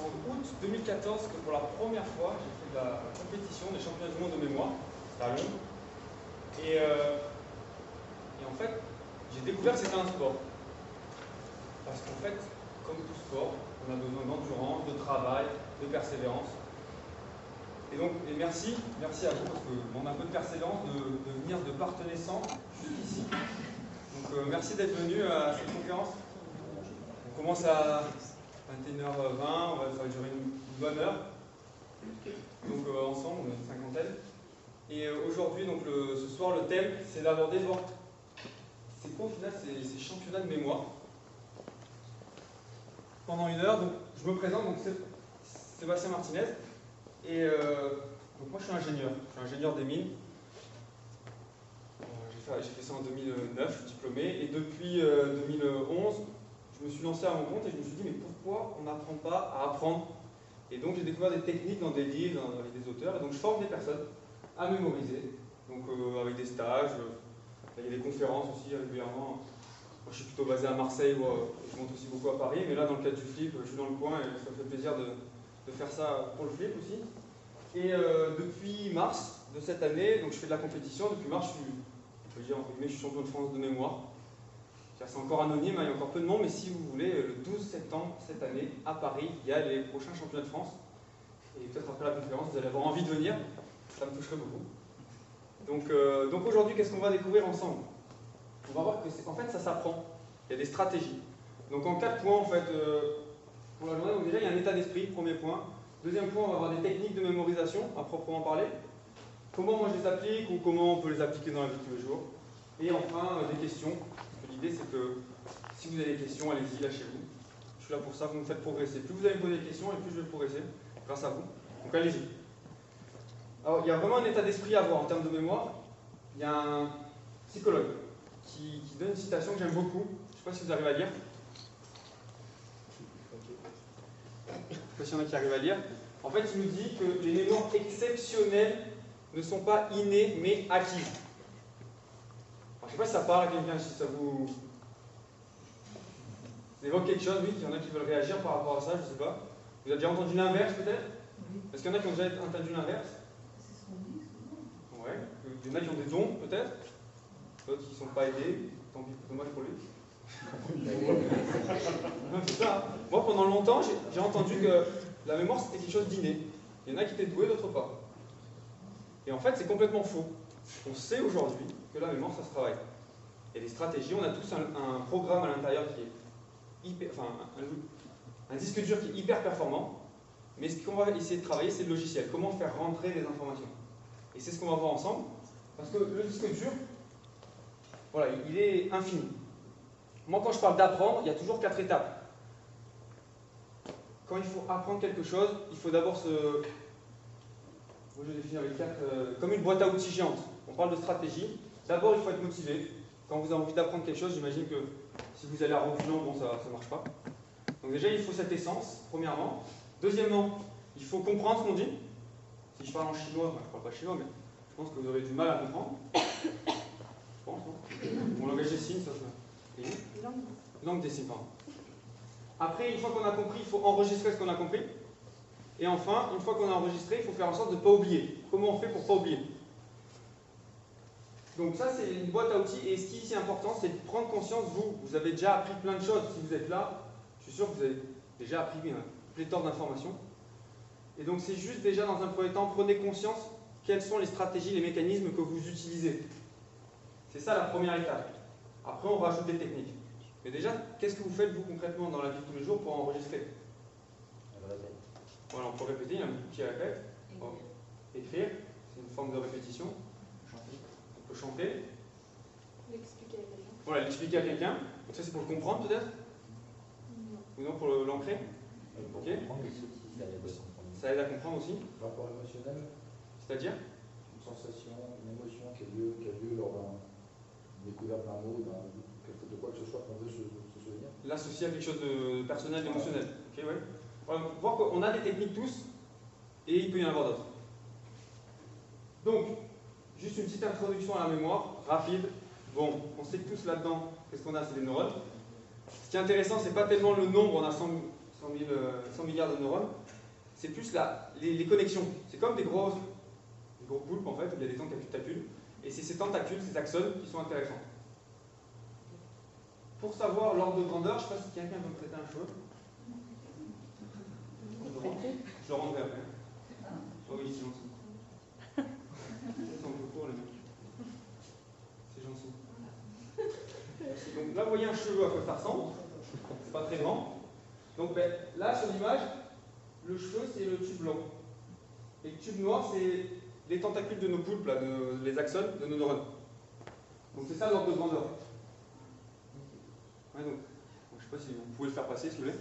en août 2014 que pour la première fois, j'ai fait de la compétition des championnats du monde de mémoire. C'était à Londres. Et en fait, j'ai découvert que c'était un sport. Parce qu'en fait, comme tout sport, on a besoin d'endurance, de travail, de persévérance. Et donc, merci à vous, parce qu'on a un peu de persévérance, de venir de Parthenay-Sang ici. Donc, merci d'être venu à cette conférence. On commence à 21h20, ça va durer une bonne heure. Donc, ensemble, on est une cinquantaine. Et aujourd'hui, donc ce soir, le thème, c'est d'aborder c'est quoi au final ces championnats de mémoire. Pendant une heure, donc, je me présente, donc c'est Sébastien Martinez. Et donc moi je suis ingénieur des mines. J'ai fait ça en 2009, diplômé, et depuis 2011, je me suis lancé à mon compte et je me suis dit mais pourquoi on n'apprend pas à apprendre? Et donc j'ai découvert des techniques dans des livres, avec des auteurs, et donc je forme des personnes à mémoriser, donc avec des stages, il y a des conférences aussi régulièrement. Moi je suis plutôt basé à Marseille, je monte aussi beaucoup à Paris, mais là dans le cadre du flip, je suis dans le coin et ça me fait plaisir de faire ça pour le flip aussi. Et depuis mars de cette année, donc je fais de la compétition, depuis mars je suis champion de France de mémoire. C'est encore anonyme, il y a encore peu de monde, mais si vous voulez, le 12 septembre cette année, à Paris, il y a les prochains championnats de France. Et peut-être après la conférence, vous allez avoir envie de venir, ça me toucherait beaucoup. Donc aujourd'hui, qu'est-ce qu'on va découvrir ensemble? On va voir que en fait ça s'apprend, il y a des stratégies. Donc en 4 points en fait, pour la journée, donc déjà il y a un état d'esprit, premier point. Deuxième point, on va avoir des techniques de mémorisation à proprement parler. Comment moi je les applique ou comment on peut les appliquer dans la vie de tous les jours. Et enfin, des questions. L'idée c'est que si vous avez des questions, allez-y, lâchez-vous. Je suis là pour ça, vous me faites progresser. Plus vous allez me poser des questions et plus je vais progresser grâce à vous. Donc allez-y. Alors il y a vraiment un état d'esprit à avoir en termes de mémoire. Il y a un psychologue qui donne une citation que j'aime beaucoup. Je ne sais pas si vous arrivez à lire. Je ne sais pas s'il y en a qui arrivent à lire. En fait, il nous dit que les mémoires exceptionnelles ne sont pas innées, mais acquises. Alors, je ne sais pas si ça parle à quelqu'un, si ça vous évoque quelque chose, oui, il y en a qui veulent réagir par rapport à ça, je ne sais pas. Vous avez déjà entendu l'inverse, peut-être? Est-ce qu'il y en a qui ont déjà entendu l'inverse? C'est ce qu'on dit souvent. Ouais. Il y en a qui ont des dons, peut-être. D'autres qui ne sont pas aidés. Tant pis, dommage pour lui. C'est ça. Moi, pendant longtemps, j'ai entendu que la mémoire, c'était quelque chose d'inné. Il y en a qui étaient doués, d'autres pas. Et en fait, c'est complètement faux. On sait aujourd'hui que la mémoire, ça se travaille. Il y a des stratégies, on a tous un programme à l'intérieur qui est hyper, enfin, un disque dur qui est hyper performant. Mais ce qu'on va essayer de travailler, c'est le logiciel. Comment faire rentrer les informations. Et c'est ce qu'on va voir ensemble. Parce que le disque dur, voilà, il est infini. Moi, quand je parle d'apprendre, il y a toujours 4 étapes. Quand il faut apprendre quelque chose, il faut d'abord se... Moi, je définis avec 4... comme une boîte à outils géante. On parle de stratégie. D'abord, il faut être motivé. Quand vous avez envie d'apprendre quelque chose, j'imagine que si vous allez à reculons, bon, ça ne marche pas. Donc déjà, il faut cette essence, premièrement. Deuxièmement, il faut comprendre ce qu'on dit. Si je parle en chinois, enfin, je ne parle pas chinois, mais je pense que vous aurez du mal à comprendre. Je pense, non? Mon langage des signes, ça se... Langue des signes, pardon. Après, une fois qu'on a compris, il faut enregistrer ce qu'on a compris. Et enfin, une fois qu'on a enregistré, il faut faire en sorte de ne pas oublier. Comment on fait pour ne pas oublier? Donc ça, c'est une boîte à outils. Et ce qui est important, c'est de prendre conscience, vous avez déjà appris plein de choses. Si vous êtes là, je suis sûr que vous avez déjà appris pléthore d'informations. Et donc c'est juste déjà, dans un premier temps, prenez conscience quelles sont les stratégies, les mécanismes que vous utilisez. C'est ça la première étape. Après, on rajoute des techniques. Mais déjà, qu'est-ce que vous faites, vous, concrètement, dans la vie de tous les jours pour enregistrer? Voilà, on peut répéter, il y a un petit qui répète. Écrire, c'est une forme de répétition. On peut chanter. L'expliquer à quelqu'un. Voilà, l'expliquer à quelqu'un. Donc ça, c'est pour le comprendre, peut-être? Non. Ou non, pour l'ancrer? Ok. Ça aide à comprendre aussi. Rapport émotionnel. C'est-à-dire? Une sensation, une émotion qui a lieu lors d'une découverte d'un mot, de quoi que ce soit qu'on veut se souvenir. L'associer à quelque chose de personnel, d'émotionnel. Ok, ouais. Voilà, donc, voir qu'on a des techniques tous, et il peut y en avoir d'autres. Donc, juste une petite introduction à la mémoire, rapide. Bon, on sait que tous là-dedans, qu'est-ce qu'on a? C'est des neurones. Ce qui est intéressant, c'est pas tellement le nombre, on a 100 100 milliards de neurones, c'est plus les connexions. C'est comme des gros poulpes en fait, où il y a des tentacules, et c'est ces tentacules, ces axones qui sont intéressants. Pour savoir l'ordre de grandeur, je ne sais pas si quelqu'un veut me prêter un cheveu. Je le rendrai après. Oh oui, c'est gentil. C'est un peu court, le mec. C'est gentil. Donc là, vous voyez un cheveu à quoi ça ressemble. C'est pas très grand. Donc là, sur l'image, le cheveu, c'est le tube blanc. Et le tube noir, c'est les tentacules de nos poulpes, là, les axones de nos neurones. Donc c'est ça l'ordre de grandeur. Ouais, donc, je ne sais pas si vous pouvez le faire passer, s'il vous plaît.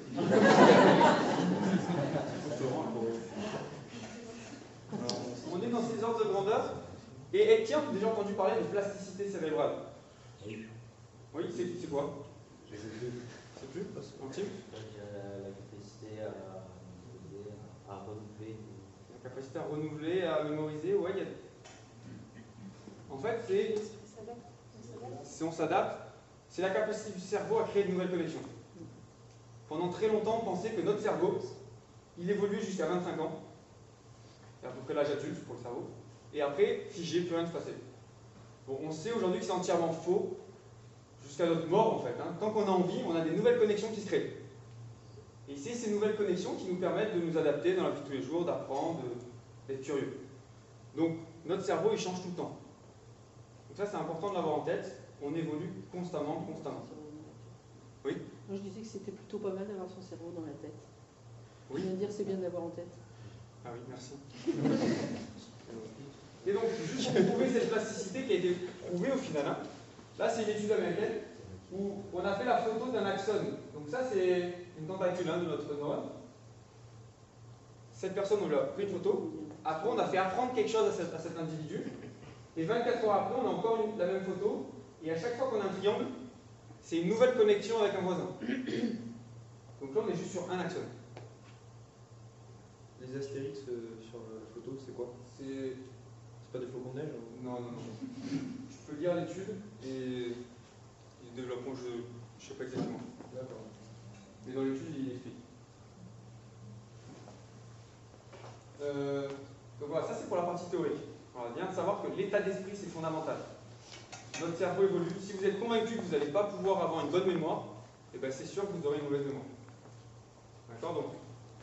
On est dans ces ordres de grandeur. Et qui a déjà entendu parler de plasticité cérébrale? Oui, c'est quoi? Je sais plus. C'est plus Antime? La capacité à renouveler. La capacité à renouveler, à mémoriser, ouais. En fait, on s'adapte. C'est la capacité du cerveau à créer de nouvelles connexions. Pendant très longtemps, on pensait que notre cerveau, il évoluait jusqu'à 25 ans. C'est à peu près l'âge adulte pour le cerveau. Et après, figé, plus rien ne se passait. Bon, on sait aujourd'hui que c'est entièrement faux, jusqu'à notre mort en fait. Hein. Tant qu'on a envie, on a des nouvelles connexions qui se créent. Et c'est ces nouvelles connexions qui nous permettent de nous adapter dans la vie de tous les jours, d'apprendre, d'être curieux. Donc, notre cerveau, il change tout le temps. Donc ça, c'est important de l'avoir en tête. On évolue constamment. Oui? Moi, je disais que c'était plutôt pas mal d'avoir son cerveau dans la tête. Oui. Je viens de dire c'est bien d'avoir en tête. Ah oui, merci. Et donc, juste pour prouver cette plasticité qui a été prouvée au final, hein, là, c'est une étude américaine où on a fait la photo d'un axone. Donc ça, c'est une tentacule de notre neurone. Cette personne, on lui a pris une photo. Après, on a fait apprendre quelque chose à cet individu. Et 24 heures après, on a encore la même photo. Et à chaque fois qu'on a un triangle, c'est une nouvelle connexion avec un voisin. Donc là, on est juste sur un axone. Les astérix sur la photo, c'est quoi? C'est pas des flocons de neige? Non. Je peux lire l'étude et le développement, je ne sais pas exactement. D'accord. Mais dans l'étude, il explique. Donc voilà, ça c'est pour la partie théorique. Voilà, bien de savoir que l'état d'esprit c'est fondamental. Notre cerveau évolue. Si vous êtes convaincu que vous n'allez pas pouvoir avoir une bonne mémoire, eh ben c'est sûr que vous aurez une mauvaise mémoire. D'accord? Donc,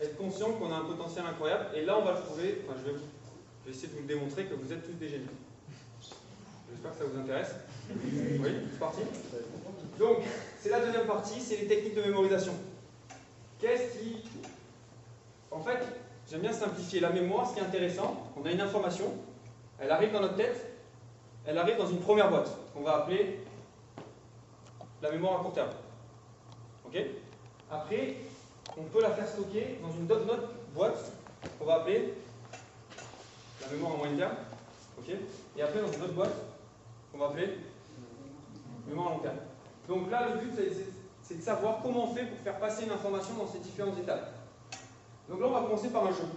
être conscient qu'on a un potentiel incroyable, et là on va le prouver, enfin je vais essayer de vous le démontrer que vous êtes tous des génies. J'espère que ça vous intéresse. Oui, c'est parti. Donc, c'est la deuxième partie, c'est les techniques de mémorisation. Qu'est-ce qui... En fait, j'aime bien simplifier la mémoire, ce qui est intéressant, on a une information, elle arrive dans notre tête, elle arrive dans une première boîte, qu'on va appeler la mémoire à court terme. Ok? Après, on peut la faire stocker dans une autre boîte, qu'on va appeler la mémoire à moyen terme. Ok? Et après, dans une autre boîte, qu'on va appeler mémoire à long terme. Donc là, le but, c'est de savoir comment on fait pour faire passer une information dans ces différentes étapes. Donc là, on va commencer par un jeu.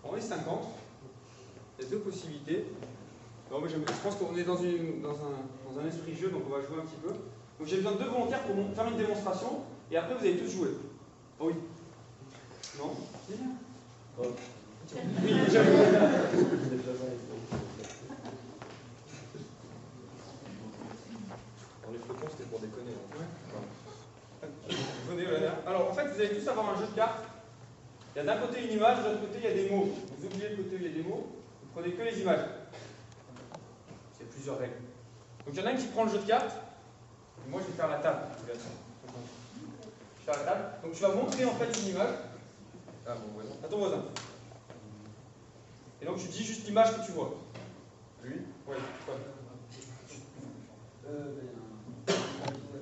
On est 50. Il y a deux possibilités. Alors, je pense qu'on est dans un esprit jeu, donc on va jouer un petit peu. Donc j'ai besoin de deux volontaires pour faire une démonstration, et après vous allez tous jouer. Oh oui. Non? Oh. Oui, déjà. Les flocons, c'était pour déconner. Ouais. Venez, alors en fait, vous allez tous avoir un jeu de cartes. Il y a d'un côté une image, de l'autre côté il y a des mots. Vous oubliez le côté où il y a des mots, vous prenez que les images. C'est plusieurs règles. Donc il y en a un qui prend le jeu de cartes, et moi je vais faire la table. Je vais faire la table. Donc tu vas montrer en fait une image Ah, mon voisin. à ton voisin. Et donc tu dis juste l'image que tu vois. Lui? Oui, quoi?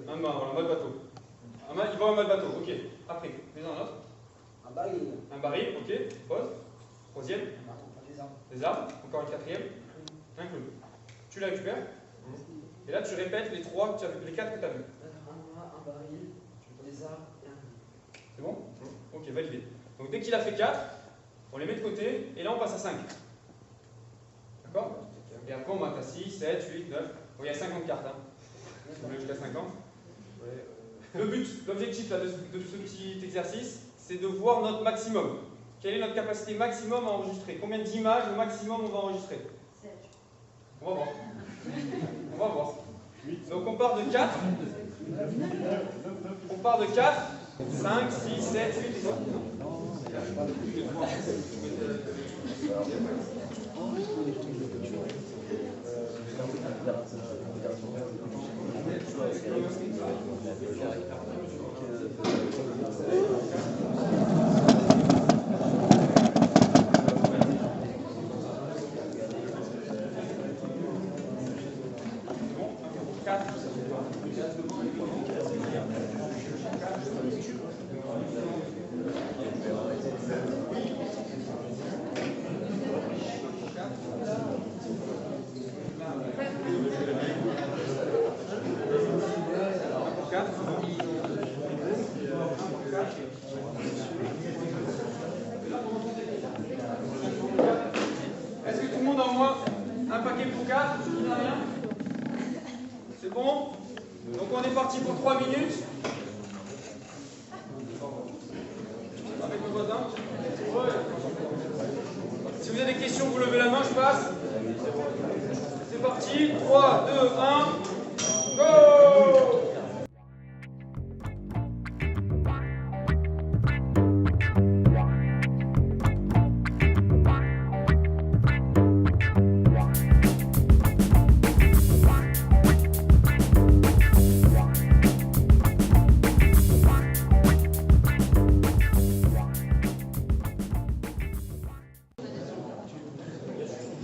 Un mât, voilà, un mât de bateau. Il voit un mât de bateau, ok. Après, fais un autre. Un baril. Un baril, ok. Pose. Troisième. Des arbres. Des arbres. Encore une quatrième. Un clown. Tu la récupères. Et là, tu répètes les quatre que tu as vus. Un mât, un baril, des arbres et un clown. C'est bon? Ok, validé. Donc dès qu'il a fait 4, on les met de côté, et là on passe à 5. D'accord? Et après on monte à 6, 7, 8, 9. Bon, il y a 50 cartes, hein. Si vous voulez jusqu'à 50. Ouais. Le but, l'objectif là, de ce petit exercice, c'est de voir notre maximum. Quelle est notre capacité maximum à enregistrer? Combien d'images au maximum on va enregistrer? On va voir. On va voir. Donc on part de 4. On part de 4, 5, 6, 7, 8 et 9. Est-ce que tout le monde a au moins un paquet pour 4? Il n'y a rien? C'est bon? Donc on est parti pour 3 minutes. Avec nos voisins. Si vous avez des questions, vous levez la main, je passe. C'est parti. 3, 2, 1. Go!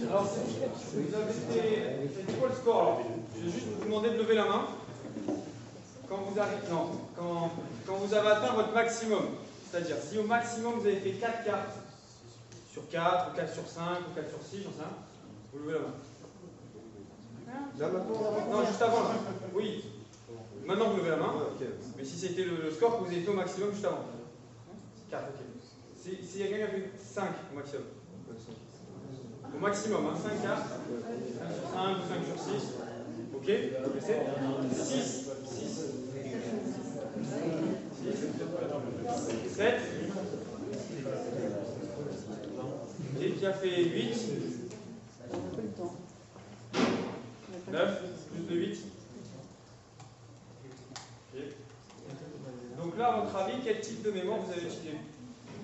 Alors, c'est quoi le score alors? Je vais juste vous demander de lever la main quand vous arrivez, non, quand vous avez atteint votre maximum. C'est-à-dire, si au maximum vous avez fait 4 cartes sur 4, ou 4 sur 5, ou 4 sur 6, j'en sais rien, vous levez la main. Là maintenant? Non, juste avant là. Oui. Maintenant vous levez la main. Mais si c'était le score que vous avez fait au maximum juste avant. 4, ok. S'il y a quelqu'un qui a fait 5 au maximum. Au maximum, hein, 5 cartes, 5 sur 5 ou 5 sur 6. Ok, vous laissez. 6, 7. Et qui a fait 8. 9, plus de 8. Ok. Donc là, à votre avis, quel type de mémoire vous avez utilisé?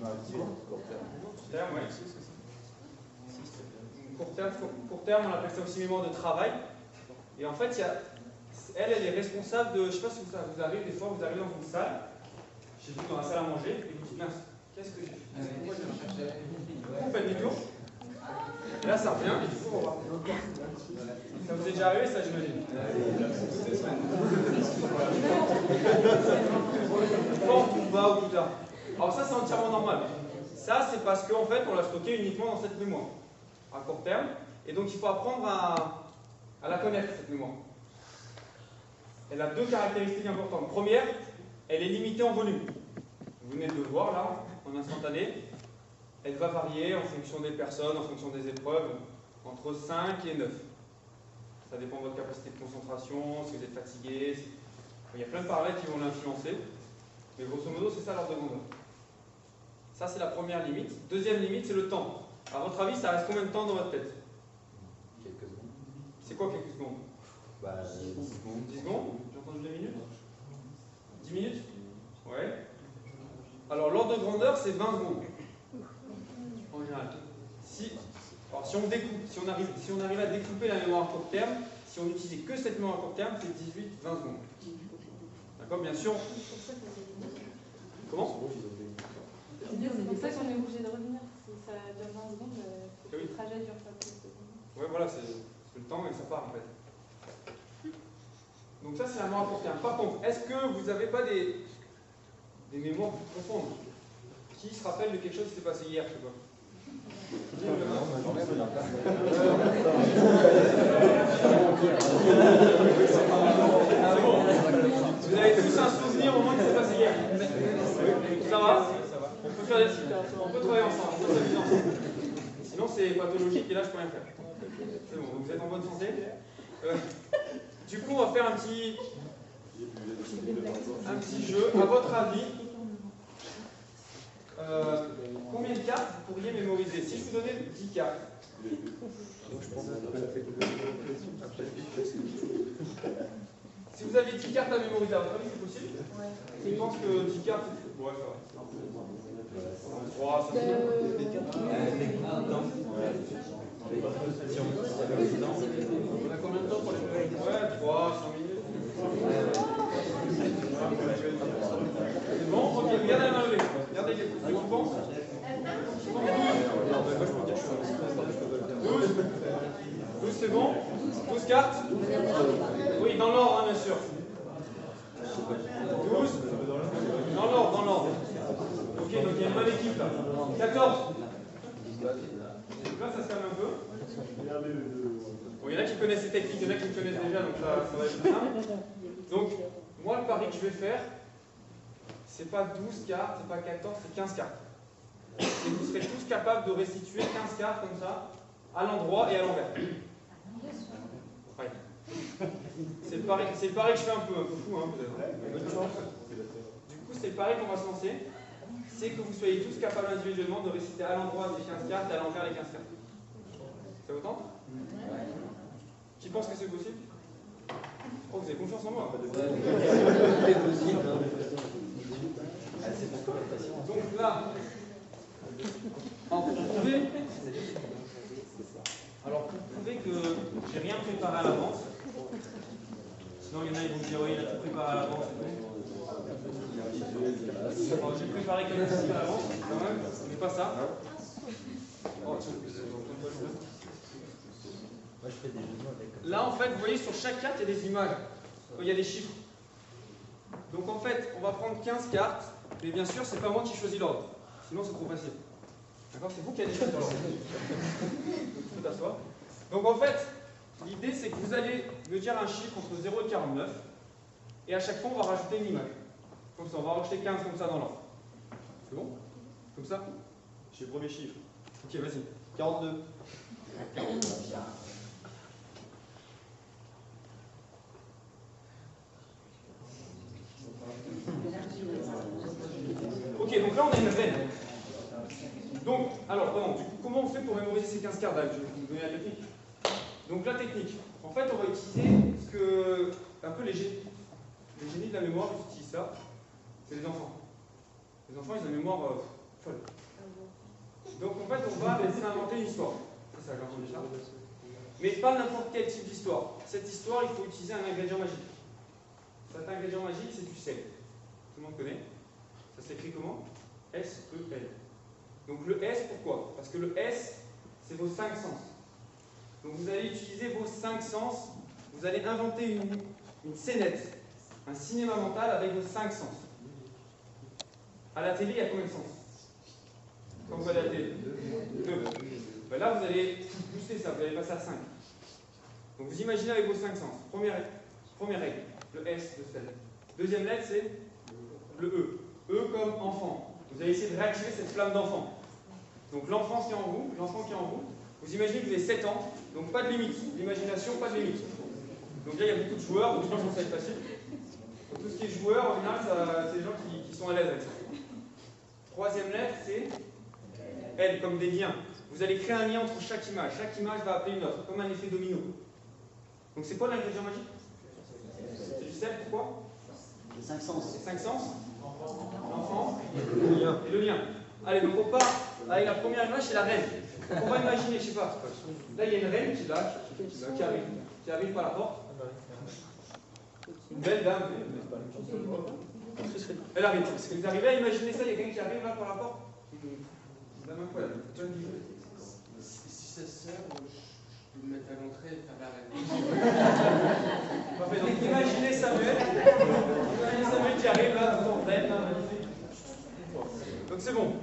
Court terme, oui. Court terme, on appelle ça aussi mémoire de travail. Et en fait, elle est responsable de. Je ne sais pas si ça vous arrive, des fois, vous arrivez dans une salle, chez vous, dans la salle à manger, et vous dites, mince, qu'est-ce que j'ai fait? Pourquoi je viens? Vous faites demi-tour. Et là, ça revient, et du coup, on va voir. Ça vous est déjà arrivé, ça, j'imagine? Fort ou bas ou tout tard. Alors, ça, c'est entièrement normal. Ça, c'est parce qu'en fait, on l'a stocké uniquement dans cette mémoire, à court terme. Et donc, il faut apprendre à la connaître, cette mémoire. Elle a deux caractéristiques importantes. Première, elle est limitée en volume. Vous venez de le voir, là, en instantané. Elle va varier en fonction des personnes, en fonction des épreuves, entre 5 et 9. Ça dépend de votre capacité de concentration, si vous êtes fatigué. Il y a plein de paramètres qui vont l'influencer. Mais grosso modo, c'est ça l'ordre de grandeur. Ça, c'est la première limite. Deuxième limite, c'est le temps. À votre avis, ça reste combien de temps dans votre tête? Quelques secondes. C'est quoi quelques secondes? 10 secondes. 10 secondes? J'ai entendu des minutes? 10 minutes? Ouais. Alors, l'ordre de grandeur, c'est 20 secondes. En général. Alors, si on découpe, si on arrive à découper la mémoire à court terme, si on n'utilisait que cette mémoire à court terme, c'est 18-20 secondes. D'accord, bien sûr. Comment? C'est pour ça qu'on est obligé de revenir. Si ça dure 20 secondes, le trajet dure pas plus. Ouais, voilà, c'est le temps et ça part en fait. Donc ça, c'est la mémoire à court terme. Par contre, est-ce que vous n'avez pas des mémoires plus profondes? Qui se rappelle de quelque chose qui s'est passé hier, je sais pas? Vous avez tous un souvenir au moins qui s'est passé hier. Ça va? On peut travailler ensemble, on peut s'amuser ensemble. Sinon c'est pathologique et là je peux rien faire. C'est bon, vous êtes en bonne santé. Du coup on va faire un petit jeu. À votre avis, combien de cartes vous pourriez mémoriser? Si je vous donnais 10 cartes, si vous aviez 10 cartes à mémoriser, à votre avis, c'est possible? Je pense que 10 cartes, ouais, ça va. 3, ça fait. On a combien de temps pour les mémoriser? Ouais, 3, 5 minutes. C'est bon? Ok, regardez la main levée. Regardez ce qu'on pense. 12, c'est bon? 12 cartes? Oui, dans l'ordre, hein, bien sûr. 12? Dans l'ordre. Ok, donc il y a une bonne équipe là. 14? Donc là, ça se calme un peu. Bon, il y en a qui connaissent ces techniques, il y en a qui me connaissent déjà, donc ça va être simple. Donc, moi, le pari que je vais faire, c'est pas 12 cartes, c'est pas 14, c'est 15 cartes. Et vous serez tous capables de restituer 15 cartes comme ça, à l'endroit et à l'envers. Ouais. C'est le pari que je fais un peu fou, hein, peut-être. Du coup, c'est le pari qu'on va se lancer. C'est que vous soyez tous capables individuellement de réciter à l'endroit les 15 cartes et à l'envers les 15 cartes. Ça vous tente? Qui pense que c'est possible? Oh, vous avez confiance en moi. Donc là, pour prouver que j'ai rien préparé à l'avance, sinon il y en a qui vont me dire oui, il a tout préparé à l'avance. J'ai préparé quelques choses à l'avance, quand même, mais pas ça. Oh, là, en fait, vous voyez, sur chaque carte, il y a des images, il y a des chiffres. Donc en fait, on va prendre 15 cartes, mais bien sûr, c'est pas moi qui choisis l'ordre. Sinon, c'est trop facile. D'accord? C'est vous qui allez choisir l'ordre. Tout t'asseoir. Donc en fait, l'idée, c'est que vous allez me dire un chiffre entre 0 et 49, et à chaque fois, on va rajouter une image. Comme ça, on va rajouter 15 comme ça dans l'ordre. C'est bon? Comme ça? J'ai le premier chiffre. Ok, vas-y. 42. Ok, donc là on a une reine. Donc, alors, pardon, du coup, comment on fait pour mémoriser ces 15 cartes? Je vais vous donner la technique. Donc, la technique. En fait, on va utiliser ce que. Un peu les génies de la mémoire utilisent ça. C'est les enfants. Les enfants, ils ont une mémoire folle. Donc, en fait, on va inventer une histoire. C'est ça, j'ai entendu ça. Mais pas n'importe quel type d'histoire. Cette histoire, il faut utiliser un ingrédient magique. Cet ingrédient magique, c'est du sel. Tout le monde connaît. Ça s'écrit comment? S-E-L. Donc le S, pourquoi? Parce que le S, c'est vos 5 sens. Donc vous allez utiliser vos 5 sens, vous allez inventer une scénette, un cinéma mental avec vos 5 sens. À la télé, il y a combien de sens? Quand vous voyez la télé? 2. Ben là, vous allez booster ça, vous allez passer à 5. Donc vous imaginez avec vos 5 sens. Première règle, le S de scène. Deuxième lettre, c'est le E. E comme enfant. Vous allez essayer de réactiver cette flamme d'enfant. Donc l'enfant qui est en vous, l'enfant qui est en vous, vous imaginez que vous avez 7 ans, donc pas de limite. L'imagination, pas de limite. Donc là, il y a beaucoup de joueurs, donc je pense que ça va être facile. Donc, tout ce qui est joueur, en général, c'est des gens qui sont à l'aise avec ça. Troisième lettre, c'est L, comme des liens. Vous allez créer un lien entre chaque image. Chaque image va appeler une autre, comme un effet domino. Donc c'est quoi l'ingrédient magique? C'est du sel, pourquoi? Les 5 sens. Les 5 sens. L'enfant et le lien. Allez, donc on part avec la première image, c'est la reine. Donc on va imaginer, je sais pas, là il y a une reine qui est là, qui arrive par la porte. Une belle dame. Elle arrive. Vous arrivez à imaginer ça, il y a quelqu'un qui arrive là par la porte? Dame incroyable. Si c'est ça, je peux me mettre à l'entrée et faire la reine. Parfait, donc imaginez Samuel qui arrive là, dans reine, là, magnifique. Donc c'est bon.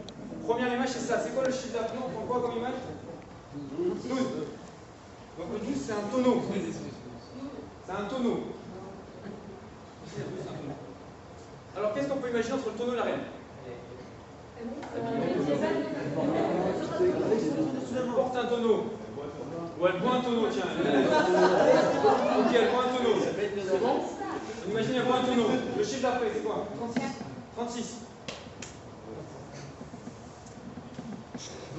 Première image, c'est ça. C'est quoi le chiffre d'après? On prend quoi comme image? 12. Donc le 12, c'est un tonneau. C'est un tonneau. Alors qu'est-ce qu'on peut imaginer entre le tonneau et la reine? Elle porte un tonneau. Ou elle boit un tonneau, tiens. Ok, elle boit un tonneau. C'est bon? Imaginez, elle boit un tonneau. Le chiffre d'après, c'est quoi? 36.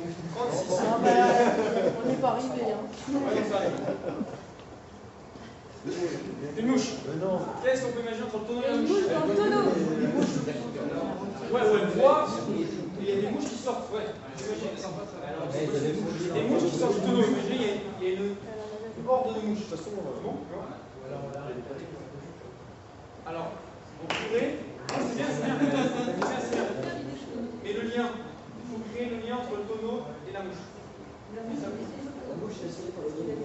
Donc 36. Ah, bah, on n'est pas arrivé. Hein. Ouais, donc ça arrive. Une mouche. Qu'est-ce qu'on peut imaginer entre le tonneau et la Une mouche? mouche dans le tonneau. Ouais, ou elle voit, et il y a des mouches qui sortent. Ouais. Des mouches qui sortent du tonneau. Imaginez, il y a une horde de mouches. De toute façon, bon. Alors, on pourrait. Ah, c'est bien, c'est bien. C'est bien. Mais le lien, il faut créer le lien entre le tonneau et la mouche.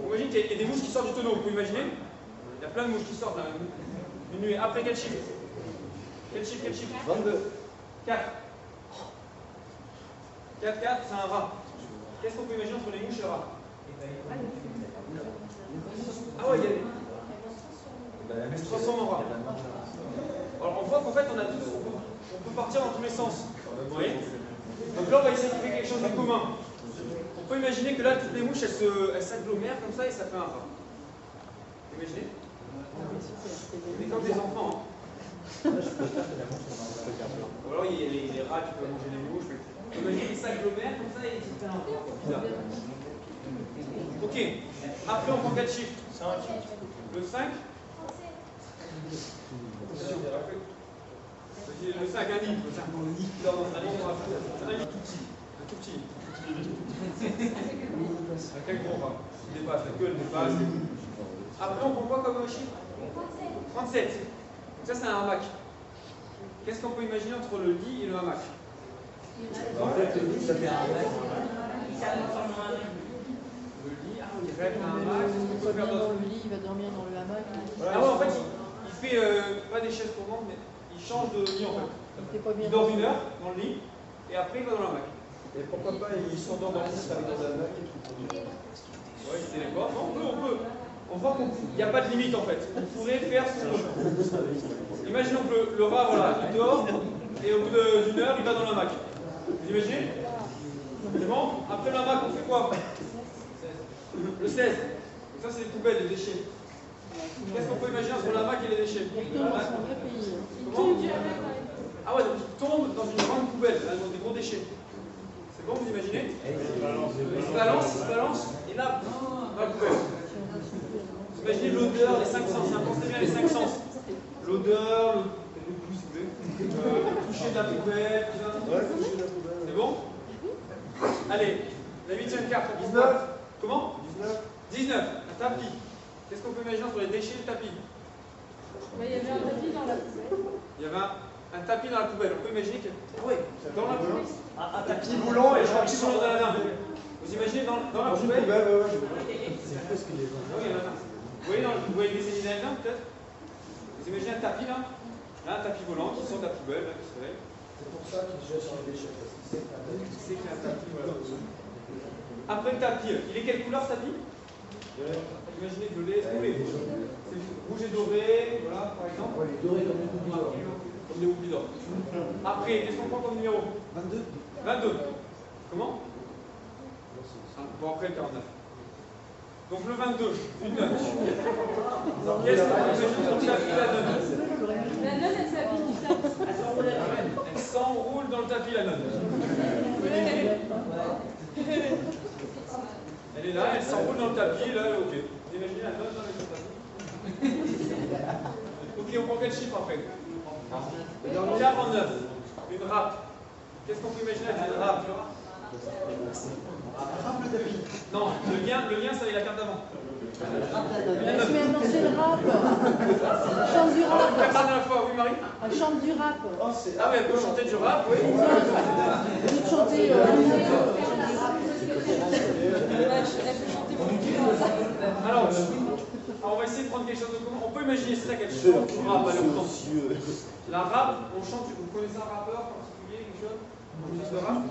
On imagine qu'il y a des mouches qui sortent du tonneau, vous pouvez imaginer? Il y a plein de mouches qui sortent là. Une nuée. Après, quel chiffre? Quel chiffre? 22. 4. 4, c'est un rat. Qu'est-ce qu'on peut imaginer entre les mouches et le rat? Ah ouais, elle se transforme en rat. Alors on voit qu'en fait, on peut partir dans tous les sens. Vous voyez? Donc là, on va essayer de créer quelque chose de commun. On peut imaginer que là, toutes les mouches, elles s'agglomèrent comme ça et ça fait un rat. Vous imaginez? On est comme des enfants. Hein. Ou alors, il y a les rats qui peuvent manger les mouches. Mais... Imaginez qu'ils s'agglomèrent comme ça et ça fait un rat. Bizarre. Ok. Après, on prend 4 chiffres. 5. Le 5. Le 5, un nid. Un tout petit. Un quel gros rat. Il dépasse, la queue elle dépasse. Après, on prend quoi comme chiffre? 37. Ça, c'est un hamac. Qu'est-ce qu'on peut imaginer entre le lit et le hamac? En fait, le lit, ça fait un hamac. Le lit, ah oui, il rêve un hamac. Qu'est-ce qu'on peut faire d'autre? Dans le lit, il va dormir dans le hamac. Ah ouais, en fait, il fait pas des chaises tournantes, mais il change de lit en fait. Il dort 1 heure dans le lit, et après il va dans le hamac. Et pourquoi pas, il s'endort dans le lit avec un hamac et tout. Ouais, il téléporte. Non, on peut. On voit qu'il n'y a pas de limite en fait. On pourrait faire ce qu'on veut. Imaginons que le rat, voilà, il dort, et au bout d'1 heure, il va dans le hamac. Vous imaginez? C'est bon? Après le hamac, on fait quoi? Le 16. Donc ça, c'est les poubelles, les déchets. Qu'est-ce qu'on peut imaginer entre le hamac et les déchets? C'est un vrai pays. Comment? Ah ouais, donc il tombe dans une grande poubelle, dans des gros déchets. C'est bon, vous imaginez? Il se balance, et là, dans la poubelle. Vous imaginez l'odeur, les 5 sens, pensez bien les 5 sens. L'odeur, le goût, si vous voulez. Le toucher de la poubelle, tout ça. C'est bon? Allez, la 8e carte. 19. Comment? 19. Un tapis. Qu'est-ce qu'on peut imaginer entre les déchets et le tapis? Il y avait un tapis dans la poubelle. Il y avait un tapis dans la poubelle. On peut imaginer que. Ah oui, dans la poubelle. Un tapis volant et je crois Qui qu'ils sont sont dans la main. Vous imaginez dans la dans une poubelle? poubelle, ouais. Ah oui, il y en a un. Vous voyez les Zénidins peut-être? Vous imaginez un tapis là? Là, un tapis volant qui sort de la poubelle, là, qui se réveille. C'est pour ça qu'ils jettent sur les déchets, parce qu'ils savent qu'il y a un tapis. C'est qu'il y a un tapis, voilà. Après le tapis, il est quelle couleur ce tapis? Imaginez violet, c'est rouge et doré, voilà, par exemple. Ouais, les dorés comme les bougies d'or. Comme des bougies d'or. Après, qu'est-ce qu'on prend comme numéro? 22. 22. Comment? Bon, après le 49. Donc le 22, une note. Qu'est-ce qu'on peut imaginer sur le tapis, la nonne? La nonne, elle s'habille du tapis. Elle s'enroule dans le tapis, la nonne. Elle est là, elle s'enroule dans le tapis, là, ok. Vous imaginez la nonne dans le tapis? Ok, on prend quel chiffre après? 49. Une râpe. Qu'est-ce qu'on peut imaginer avec une râpe? Non, le lien, ça est la carte d'avant. Maintenant, c'est le rap. Elle chante du Alors, rap. personne à la fois, oui, Marie? Elle chante du rap. Ah oui, elle peut chanter du rap, oui. Elle peut chanter Alors, on va essayer de prendre quelque chose de commun. On peut imaginer, c'est ça qu'elle chante du rap, allez, autant. La rap, on chante, vous connaissez un rappeur particulier, quelque chose? On dit de rap?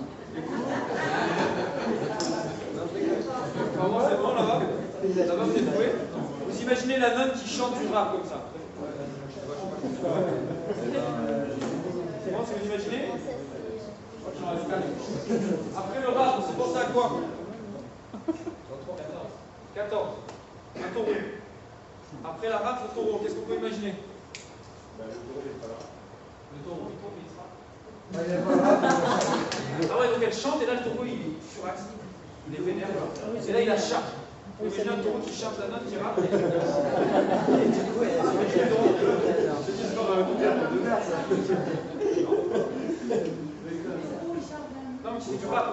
Vraiment, c'est bon là-bas? Là-bas, vous êtes trouvé? Vous imaginez la nonne qui chante du rap comme ça? C'est bon, ce que vous imaginez? Après le rap, c'est pensé à quoi? 14. Un taureau. Après la rap, le taureau, qu'est-ce qu'on peut imaginer? Le taureau, il tombe, il sera. Ah ouais, donc elle chante, et là, le taureau, il est furax, il est vénère, et là, il la charge. Imaginez un taureau qui charge la note, qui rappe. Et du coup, c'est drôle. C'est l'histoire d'un de mer, ça. Non, mais c'est du rap.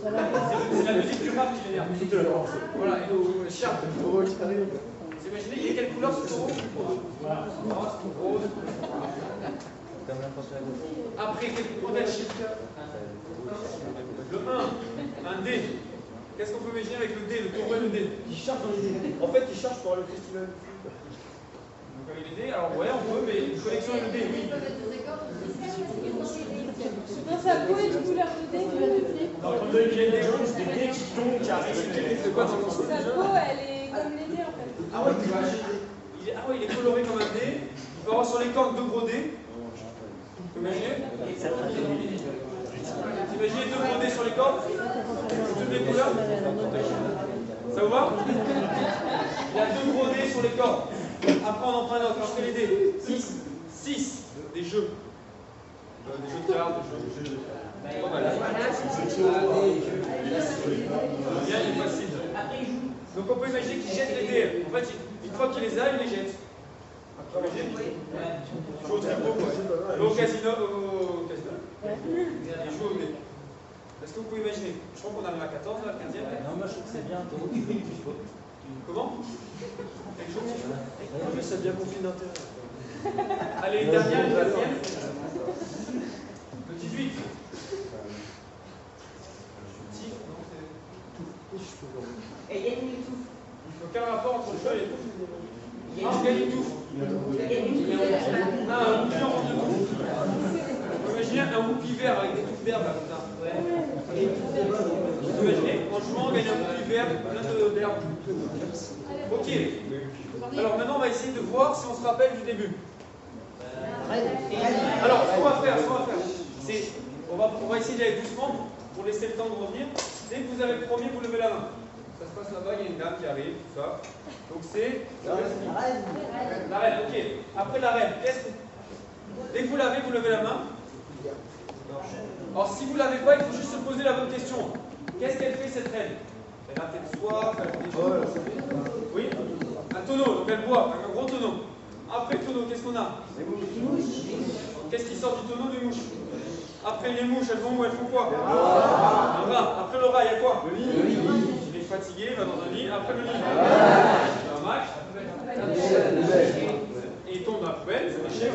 C'est la musique du rap qui l'énerve. Voilà, et le charge. Vous imaginez, il est quelle couleur ce taureau? Rose. Après, quel chiffre? Le 1, un D. Qu'est-ce qu'on peut imaginer avec le D, le taureau et le D? Il charge dans les dés. En fait, il charge pour le festival. Donc avec les dés, alors ouais, on peut, mais une connexion avec le dé, oui. Dans sa peau et une couleur de dé, tu vas deviner. Non, quand il y a des jaunes, c'est des dés qui tombent, qui arrivent. C'est quoi ton conseil? Sa peau, elle est comme les dés en fait. Ah ouais, tu vas acheter. Il est coloré comme un dé. Il peut avoir sur les cordes 2 gros dés. Vous imaginez? Imaginez 2 gros dés sur les cordes. Toutes les couleurs. Ça vous va? Il y a 2 gros dés sur les cordes. Après, on en prend un autre. On fait les dés. 6. Des jeux. Des jeux de cartes, des jeux. Pas mal. Bien, il est facile. Donc on peut imaginer qu'il jette les dés. En fait, une fois qu'il les a, il les jette. Il joue au tripot, quoi. Au casino. Il joue au dés. Est-ce que vous pouvez imaginer? Je crois qu'on arrive à 14, là, 15e. Non, moi je trouve que c'est bien, taureau, tu joues. Comment? Quelque chose? Mais ça devient conflit d'intérêt. Allez, dernière, 13e. Le 18. Et il y a une tout. Il faut aucun rapport entre le jeu et tout. Ah, on gagne tout. Ah, un whoopi en forme de touffe. Imaginez un whoopi vert avec des touffes d'herbe là, comme ça. Vous imaginez, en jouant, on gagne un whoopi vert plein d'herbe. Ok. Alors maintenant, on va essayer de voir si on se rappelle du début. Alors, ce qu'on va faire, c'est on va essayer d'y aller doucement pour laisser le temps de revenir. Dès que vous avez le premier, vous levez la main. Ça se passe là-bas, il y a une dame qui arrive, tout ça. Donc c'est la reine, ok. Après la reine, dès que vous l'avez, vous levez la main. Alors si vous ne l'avez pas, il faut juste se poser la bonne question. Qu'est-ce qu'elle fait cette reine? Elle a peut-être soif, elle fait des choses. Oui? Un tonneau, donc elle boit, un gros tonneau. Après le tonneau, qu'est-ce qu'on a? Qu'est-ce qui sort du tonneau? Des mouches. Après les mouches, elles vont où? Elles font quoi? Un rat. Après le rat, il y a quoi? Le lit. Il est fatigué, il va dans un lit. Après le lit, un match. Et il tombe dans la poubelle, c'est déchet.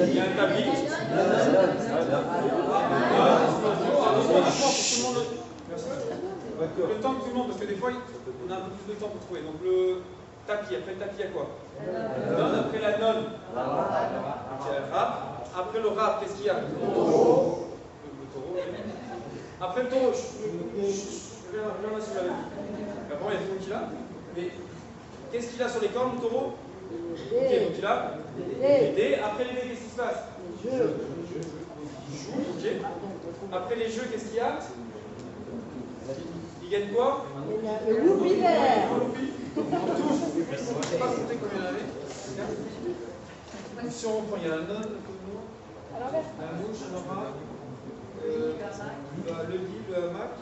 Il y a un tapis. Le temps que tout le monde, parce que des fois, on a un peu plus de temps pour trouver. Donc le tapis, après le tapis, il y a quoi? Nonne, après la nonne. Donc il y a le rap. Après le rap, qu'est-ce qu'il y a? Le taureau. Après le taureau, je viens là sur la vie. Avant, il y a tout le monde qui l'a. Mais qu'est-ce qu'il a sur les cornes, le taureau? Ok, donc il a les dés. Après les dés, qu'est-ce qui se passe? Il joue, ok. Après les jeux, qu'est-ce qu'il y a? Il gagne quoi? Le whoopi vert. Tout. Je ne sais pas compter combien il y en avait. Si on reprend, il y a un nonne, la mouche, un rat, le lit, le hamac,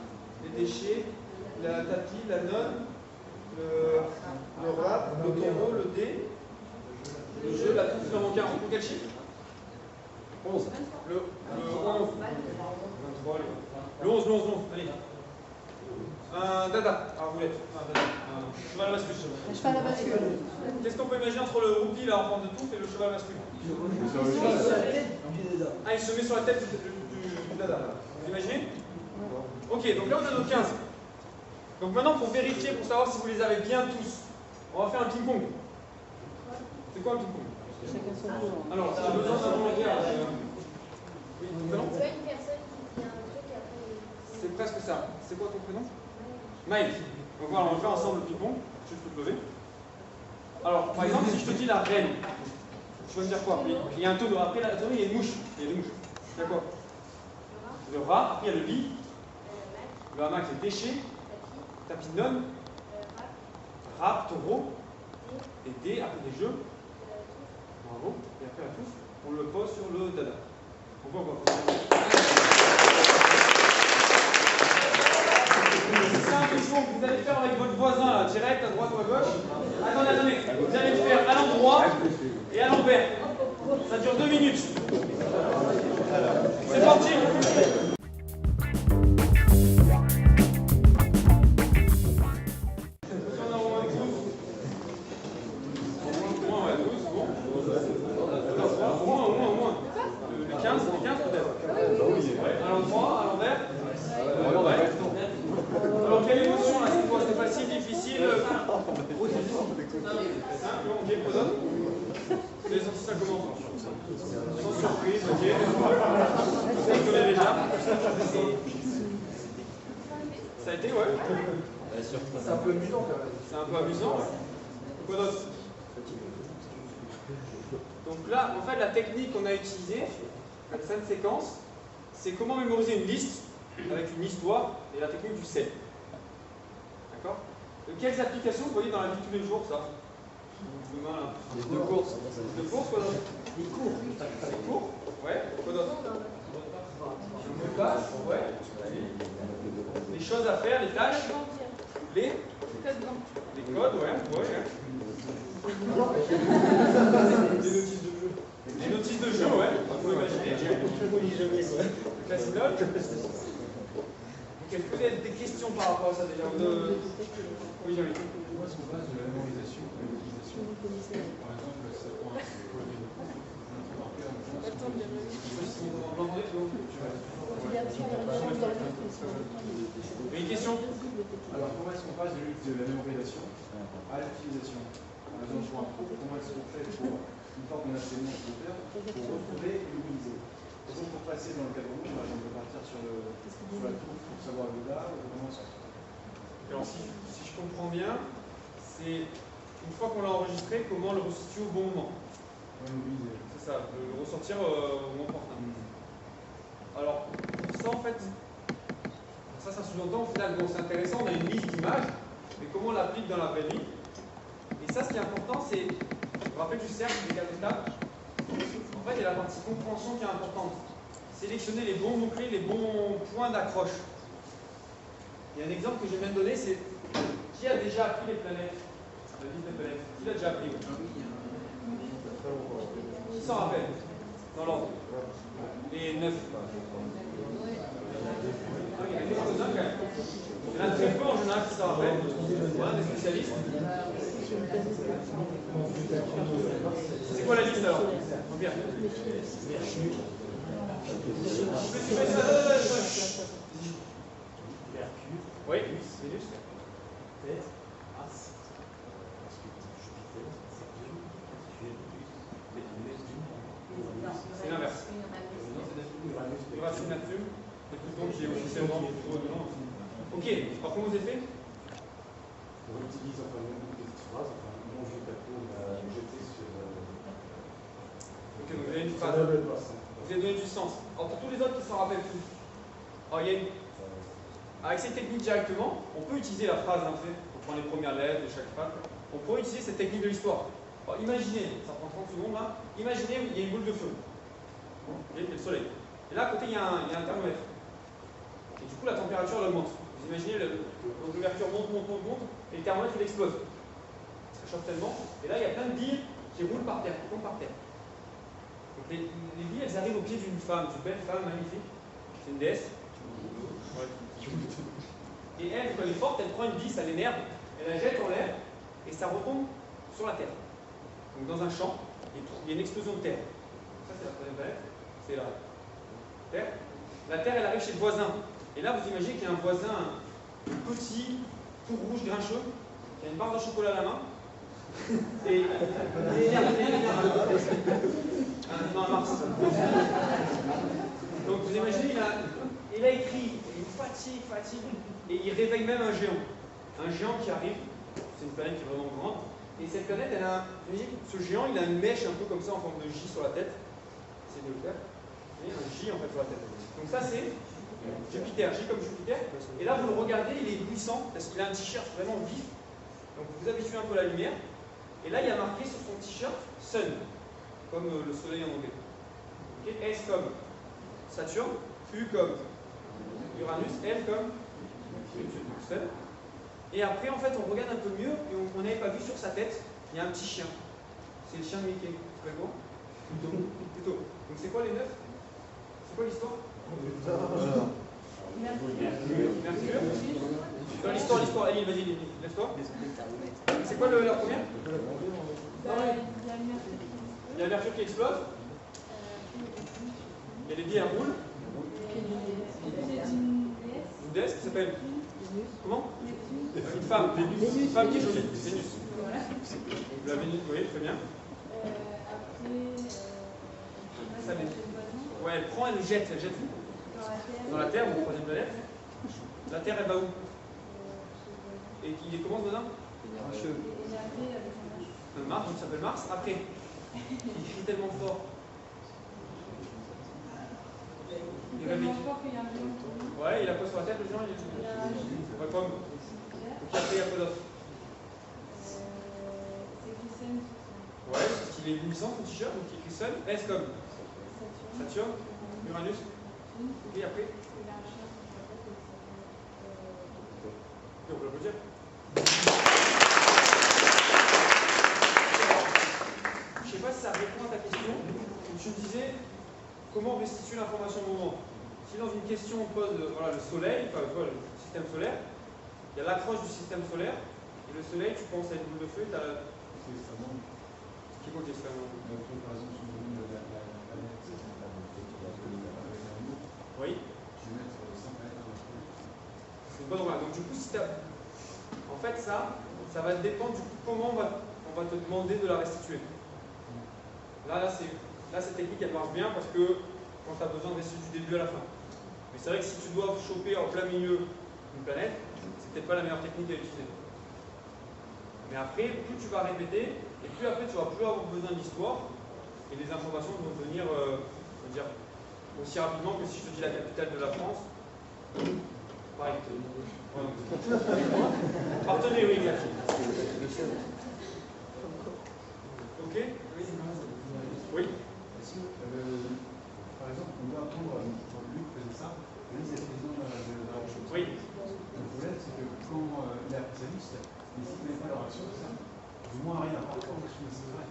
les déchets, la tapis, la nonne, le rap, le taureau, le dé, le jeu, la touffe, il en manque un. On prend quel chiffre? 11. Le 11. 23, le 11, allez. Un dada. Alors vous voulez un dada. Un cheval bascule. Un cheval à bascule. Qu'est-ce qu'on peut imaginer entre le whoopi là en forme de touffe et le cheval bascule? Ah, il se met sur la tête du dada. Vous imaginez? Ok, donc là on a nos 15. Donc maintenant pour vérifier, pour savoir si vous les avez bien tous, on va faire un ping-pong. C'est quoi un ping-pong? Chacun son tour. Alors, on a besoin d'un volontaire. Oui, ton prénom? Tu vois une personne qui fait un truc et après. C'est presque ça. C'est quoi ton prénom? Maël. Donc voilà, on va faire ensemble le ping-pong. Je peux te lever. Alors, par exemple, si je te dis la reine, tu vas me dire quoi? Il y a un tonneau. Après la tonneau, il y a une mouche. Il y a des mouches. Il y a quoi? Le rat. Après, il y a le lit. Le hamac, les déchets. Tapis de nonne. Rap, taureau. Et dés. Après des jeux. Bravo. Et après la touffe, on le pose sur le dada. On voit quoi? 15 peut-être. oui. À l'endroit, à l'envers. Ouais. Alors quelle émotion là cette fois? C'est facile, difficile? Simple, ok, pardonne. Vous avez senti ça comment? Sans surprise, ok. Vous avez collé déjà. Ça a été, ouais. C'est un peu amusant quand même. C'est un peu amusant. Quoi d'autre? Donc là, en fait, la technique qu'on a utilisée, la scène séquence, c'est comment mémoriser une liste avec une histoire et la technique du sel. D'accord? Quelles applications vous voyez dans la vie de tous les jours, ça? Demain, là. Les deux courses. De course, quoi d'autre? Les cours. Les cours? Ouais. Quoi d'autre? Le mot de passe? Ouais. Les choses à faire, les tâches? Les codes, ouais. Les notices de jeu, ouais. Il faut imaginer. Classique note. Est-ce que vous avez des questions par rapport à ça déjà? Oui, Jérémy. Comment est-ce qu'on passe de la mémorisation à l'utilisation? Par exemple, ça prend un Une question? Alors, comment est-ce qu'on passe de la mémorisation à l'utilisation? Par exemple, pour un cours, comment est-ce qu'on fait pour, une fois qu'on a ces noms de faire, pour retrouver et l'utiliser? Est-ce qu'on peut passer dans le cadre de par exemple, on peut partir sur la tour pour savoir le là, ou comment ça? Alors, si je comprends bien, c'est une fois qu'on l'a enregistré, comment le restituer au bon moment. C'est ça, le ressortir au moment opportun. Alors, ça en fait, ça sous-entend au final, bon, c'est intéressant, on a une liste d'images, mais comment on l'applique dans la vraie vie? Et ça, ce qui est important, c'est, je vous rappelle du cercle des 4 étapes. En fait, il y a la partie compréhension qui est importante. Sélectionner les bons mots-clés, les bons points d'accroche. Il y a un exemple que je viens de donner, c'est qui a déjà appris les planètes? La liste des planètes. Qui l'a déjà appris? Qui s'en rappelle? Dans l'ordre. Les 9. Il y a quelques-uns quand même. Il y en a très peu en général qui s'en rappellent. Voilà, des spécialistes. C'est quoi la liste alors? Bien. Oui, Vénus. C'est l'inverse. Uranus, Neptune, et Pluton qui est officiellement au dedans. Ok, alors comment vous avez fait? On utilise enfin une petite phrase, enfin mon vieux capot m'a jeté sur. Ok, donc vous avez une phrase. Vous avez donné du sens. Alors pour tous les autres qui s'en rappellent plus, alors, il y a avec ces techniques directement, on peut utiliser la phrase d'un fait. On prend les premières lettres de chaque phrase. On pourrait utiliser cette technique de l'histoire. Alors imaginez, ça prend 30 secondes là, imaginez il y a une boule de feu. Et le soleil. Et là à côté il y a un thermomètre. Et du coup la température elle augmente. Vous imaginez, l'ouverture monte, et le thermomètre il explose. Ça chauffe tellement. Et là il y a plein de billes qui roulent par terre, qui tombent par terre. Donc les billes elles arrivent au pied d'une femme, d'une belle femme magnifique. C'est une déesse. Et elle, quand elle est forte, elle prend une bille, ça l'énerve, elle la jette en l'air et ça retombe sur la terre. Donc dans un champ, il y a une explosion de terre. Ça c'est la troisième planète, c'est la Terre. La Terre elle arrive chez le voisin. Et là vous imaginez qu'il y a un voisin petit, tout rouge, grincheux, qui a une barre de chocolat à la main. Et il est énervé. Non, Mars. Donc vous imaginez, il a écrit, il fatigue, et il réveille même un géant. Un géant qui arrive, c'est une planète qui est vraiment grande, et cette planète, elle a, ce géant, il a une mèche un peu comme ça en forme de J sur la tête. Essayez de le faire. Vous voyez, un J en fait sur la tête. Donc ça c'est Jupiter, J comme Jupiter. Et là vous le regardez, il est éblouissant, parce qu'il a un t-shirt vraiment vif. Donc vous habituez un peu à la lumière. Et là il y a marqué sur son t-shirt Sun, comme le soleil en anglais. Okay. S comme Saturne, U comme Uranus, L comme Sun. Et après, en fait, on regarde un peu mieux et on n'avait pas vu sur sa tête, il y a un petit chien. C'est le chien de Mickey. Tu fais quoi? Pluto. Donc c'est quoi les 9? C'est quoi l'histoire? Mercure. Dans l'histoire, Elie, vas-y, lève-toi. C'est quoi la première? Il y a Mercure qui explose. les billes, elles roulent. Une déesse qui s'appelle comment? Une femme qui est jolie, Vénus. Donc la Vénus, oui, très bien. Ouais, elle prend, elle le jette. Elle jette où? Dans la Terre, ou troisième planète. La Terre, elle va où? Et il est comment ce bonhomme? Mars, donc il s'appelle Mars. Après, il crie tellement fort. Ouais, il a quoi sur la tête, le géant? Ouais, comme. Donc après, il y a quoi d'autre? Ouais, parce qu'il est éblouissant, son t-shirt, donc il écrit Sun. S comme Saturne, Uranus. Et après? On peut l'applaudir. Je ne sais pas si ça répond à ta question. Tu me disais comment restituer l'information au moment. Si dans une question on pose voilà, le soleil, enfin le système solaire, il y a l'accroche du système solaire, et le soleil, tu penses à une boule de feu, tu as. C'est extrêmement. C'est quoi qui est extrêmement? Par exemple, si on donne la planète, oui. Je vais mettre 100 planètes dans le truc. C'est une bonne remarque. Donc du coup, si en fait, ça va dépendre du coup comment on va te demander de la restituer. Là, cette technique, elle marche bien parce que quand tu as besoin de restituer du début à la fin. Mais c'est vrai que si tu dois choper en plein milieu une planète, c'est peut-être pas la meilleure technique à utiliser. Mais après, plus tu vas répéter, et plus après tu vas plus avoir besoin d'histoire, et les informations vont venir, je veux dire, aussi rapidement que si je te dis la capitale de la France. Pareil. Parthenay, oui, merci. Ok? Oui? Par exemple, on doit apprendre, Luc faisait ça, lui c'est le président de la chose. Oui. Le problème, c'est que quand il a pris sa liste, il ne connaît pas leur action, c'est ça? Du moins rien par rapport à ce que c'est vrai.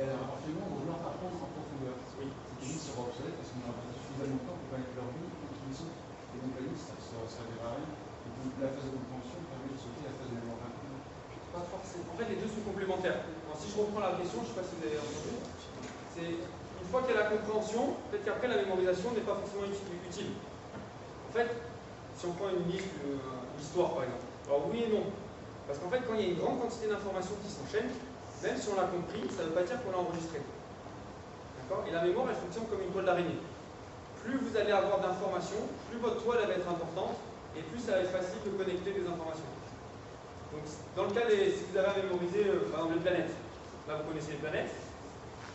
Elle a absolument vouloir apprendre en profondeur. Oui. C'est une liste sera obsolète parce qu'on aura passé suffisamment de temps pour connaître leur vie et qui ils sont. Et donc la liste, ça ne servira à rien. Et donc la phase de compréhension permet de sauter la phase de mémoire rapide. Pas forcément. En fait, les deux sont complémentaires. Alors, si je reprends la question, je ne sais pas si vous avez entendu, c'est une fois qu'il y a la compréhension, peut-être qu'après la mémorisation n'est pas forcément utile. En fait, si on prend une liste, l'histoire par exemple, alors oui et non. Parce qu'en fait, quand il y a une grande quantité d'informations qui s'enchaînent, même si on l'a compris, ça ne veut pas dire qu'on l'a enregistré. D'accord? Et la mémoire, elle fonctionne comme une toile d'araignée. Plus vous allez avoir d'informations, plus votre toile elle va être importante, et plus ça va être facile de connecter des informations. Donc, dans le cas si vous avez à mémoriser, par exemple, les planètes, là vous connaissez les planètes.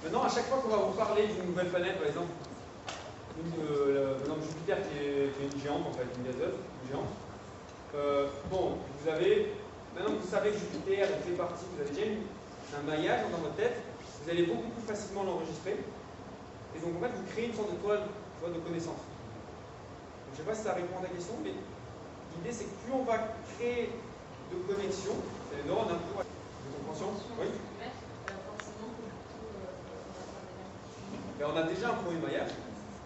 Maintenant, à chaque fois qu'on va vous parler d'une nouvelle planète, par exemple, Jupiter qui est une géante, en fait, une gazeuse, une géante. Bon, maintenant que vous savez que Jupiter fait partie, vous avez déjà un maillage dans votre tête, vous allez beaucoup plus facilement l'enregistrer. Et donc, en fait, vous créez une sorte de toile de connaissances. Donc, je ne sais pas si ça répond à ta question, mais l'idée, c'est que plus on va créer de connexion, c'est les neurones un peu de compréhension. Oui. Mais on a déjà un premier maillage.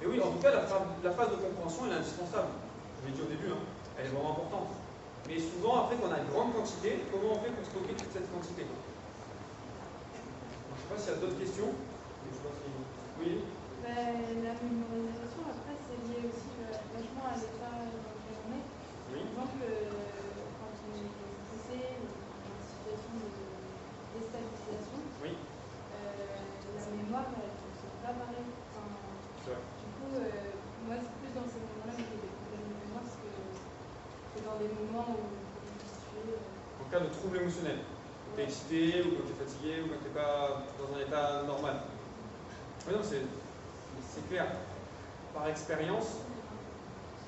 Et oui, en tout cas, la phase de compréhension, elle est indispensable. Je l'ai dit au début, elle est vraiment importante. Mais souvent, après qu'on a une grande quantité, comment on fait pour stocker toute cette quantité? Je ne sais pas s'il y a d'autres questions. Oui. La mémorisation, après, c'est lié aussi vachement à l'état dans lequel on est. Oui. Par exemple, quand on est stressé ou dans une situation de déstabilisation, oui. La mémoire, elle ne fonctionne pas pareil. Du coup, moi, c'est plus dans ces moments-là que j'ai des problèmes de mémoire que dans des moments où je suis. En cas de trouble émotionnel, quand tu es excité, ou quand tu es fatigué, ou quand tu n'es pas dans un état normal. Oui, non, c'est clair. Par expérience,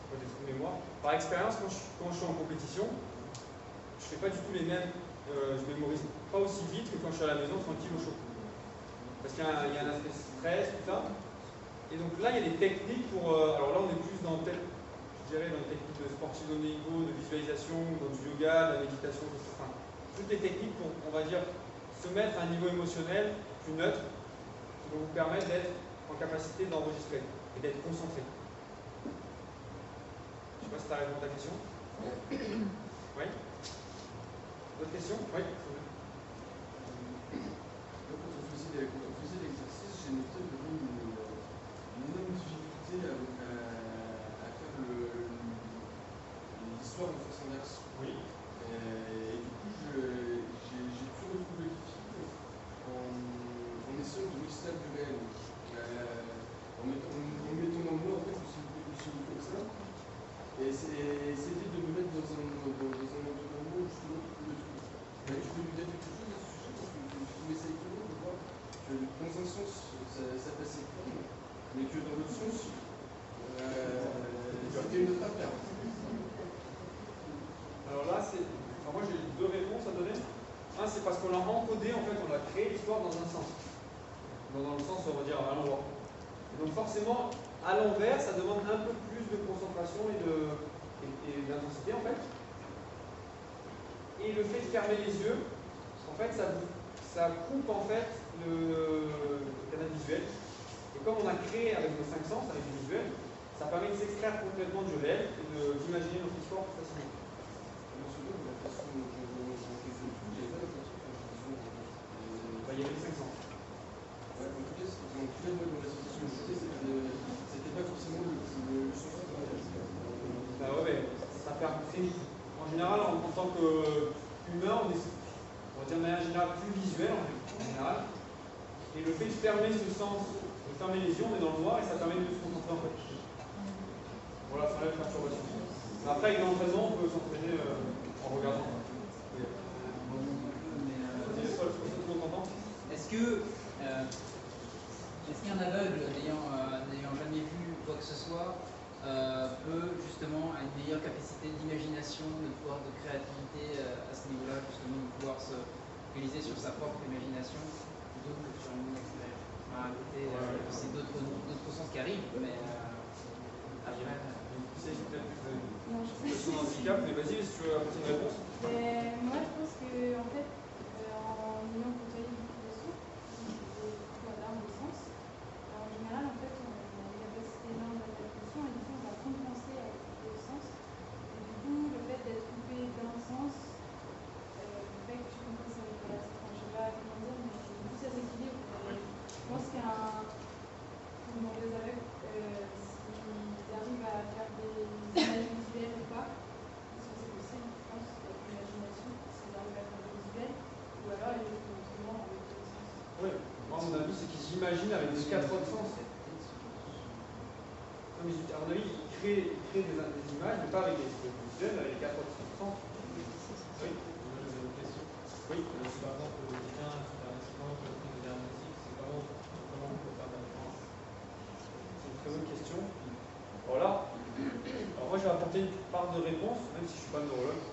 des trous de mémoire, par expérience, quand je suis en compétition, je ne fais pas du tout les mêmes, je mémorise pas aussi vite que quand je suis à la maison tranquille au chaud. Parce qu'il y a un aspect stress, tout ça. Et donc là, il y a des techniques pour. Alors là, on est plus dans je dirais dans les techniques de sportif de haut niveau, de visualisation, dans du yoga, de la méditation, tout ça. Enfin, toutes les techniques pour, on va dire, se mettre à un niveau émotionnel plus neutre, qui vont vous permettre d'être en capacité d'enregistrer et d'être concentré. Je ne sais pas si tu as répondu à ta question. Oui. D'autres questions? Oui. Quand on faisait l'exercice, j'ai noté une énorme difficulté à fonction si liberté une autre affaire. Alors là, moi j'ai deux réponses à donner. Un, c'est parce qu'on l'a encodé, en fait, on a créé l'histoire dans un sens. Dans le sens, on va dire, à l'endroit. Donc forcément, à l'envers, ça demande un peu plus de concentration et d'intensité, en fait. Et le fait de fermer les yeux, en fait, ça coupe, en fait, le canal visuel. Et comme on a créé avec nos 5 sens, avec le visuel, ça permet de s'extraire complètement du réel et d'imaginer notre histoire plus facilement. Il y avait les 5 sens. Ouais, en tout cas, donc, tous les mots de la sensation de côté, c'était pas forcément le sens. Bah ouais, ça permet. En général, en tant qu'humain, on va dire de manière générale plus visuel en général. Et le fait de fermer ce sens, de fermer les yeux, on est dans le noir et ça permet de se concentrer en fait. Voilà, ça enlève la perturbation. Mais après, avec l'entraînement, on peut s'entraîner en regardant. Est-ce qu'un aveugle n'ayant jamais vu quoi que ce soit peut justement avoir une meilleure capacité d'imagination, de pouvoir de créativité à ce niveau-là, justement de pouvoir se réaliser sur sa propre imagination plutôt que sur une extérieure. À côté, c'est d'autres sens qui arrivent, mais après. C'est peut-être son handicap, mais vas-y, si tu veux apporter une réponse. Moi, je pense que en fait, en ayant côtoyé beaucoup de sourds, beaucoup d'armes de sens, en général, en fait, on a une capacité énorme d'adaptation et du coup, on va compenser avec le sens. Et du coup, le fait d'être coupé d'un sens, fait que tu compenses avec le reste. Enfin, je sais pas comment dire, mais du coup, ça s'équilibre. Je pense qu'un des aveugles, s'ils arrivent à faire des images visuelles ou pas, parce que c'est possible, je pense, avec l'imagination, s'ils arrivent à faire des visuels, ou alors ils le font autrement avec le sens. Oui, moi, mon avis, c'est qu'ils s'imaginent avec les 4 autres sens. Non, mais à mon avis, ils créent des images, mais pas avec les visuels, avec les 4 autres sens. Oui. Moi, j'avais une question. Oui. Par exemple, quelqu'un super accident, quelqu'un de diagnostic, c'est comment on peut faire la différence? C'est une très bonne question. Voilà. Alors moi, je vais apporter une part de réponse, même si je ne suis pas neurologue.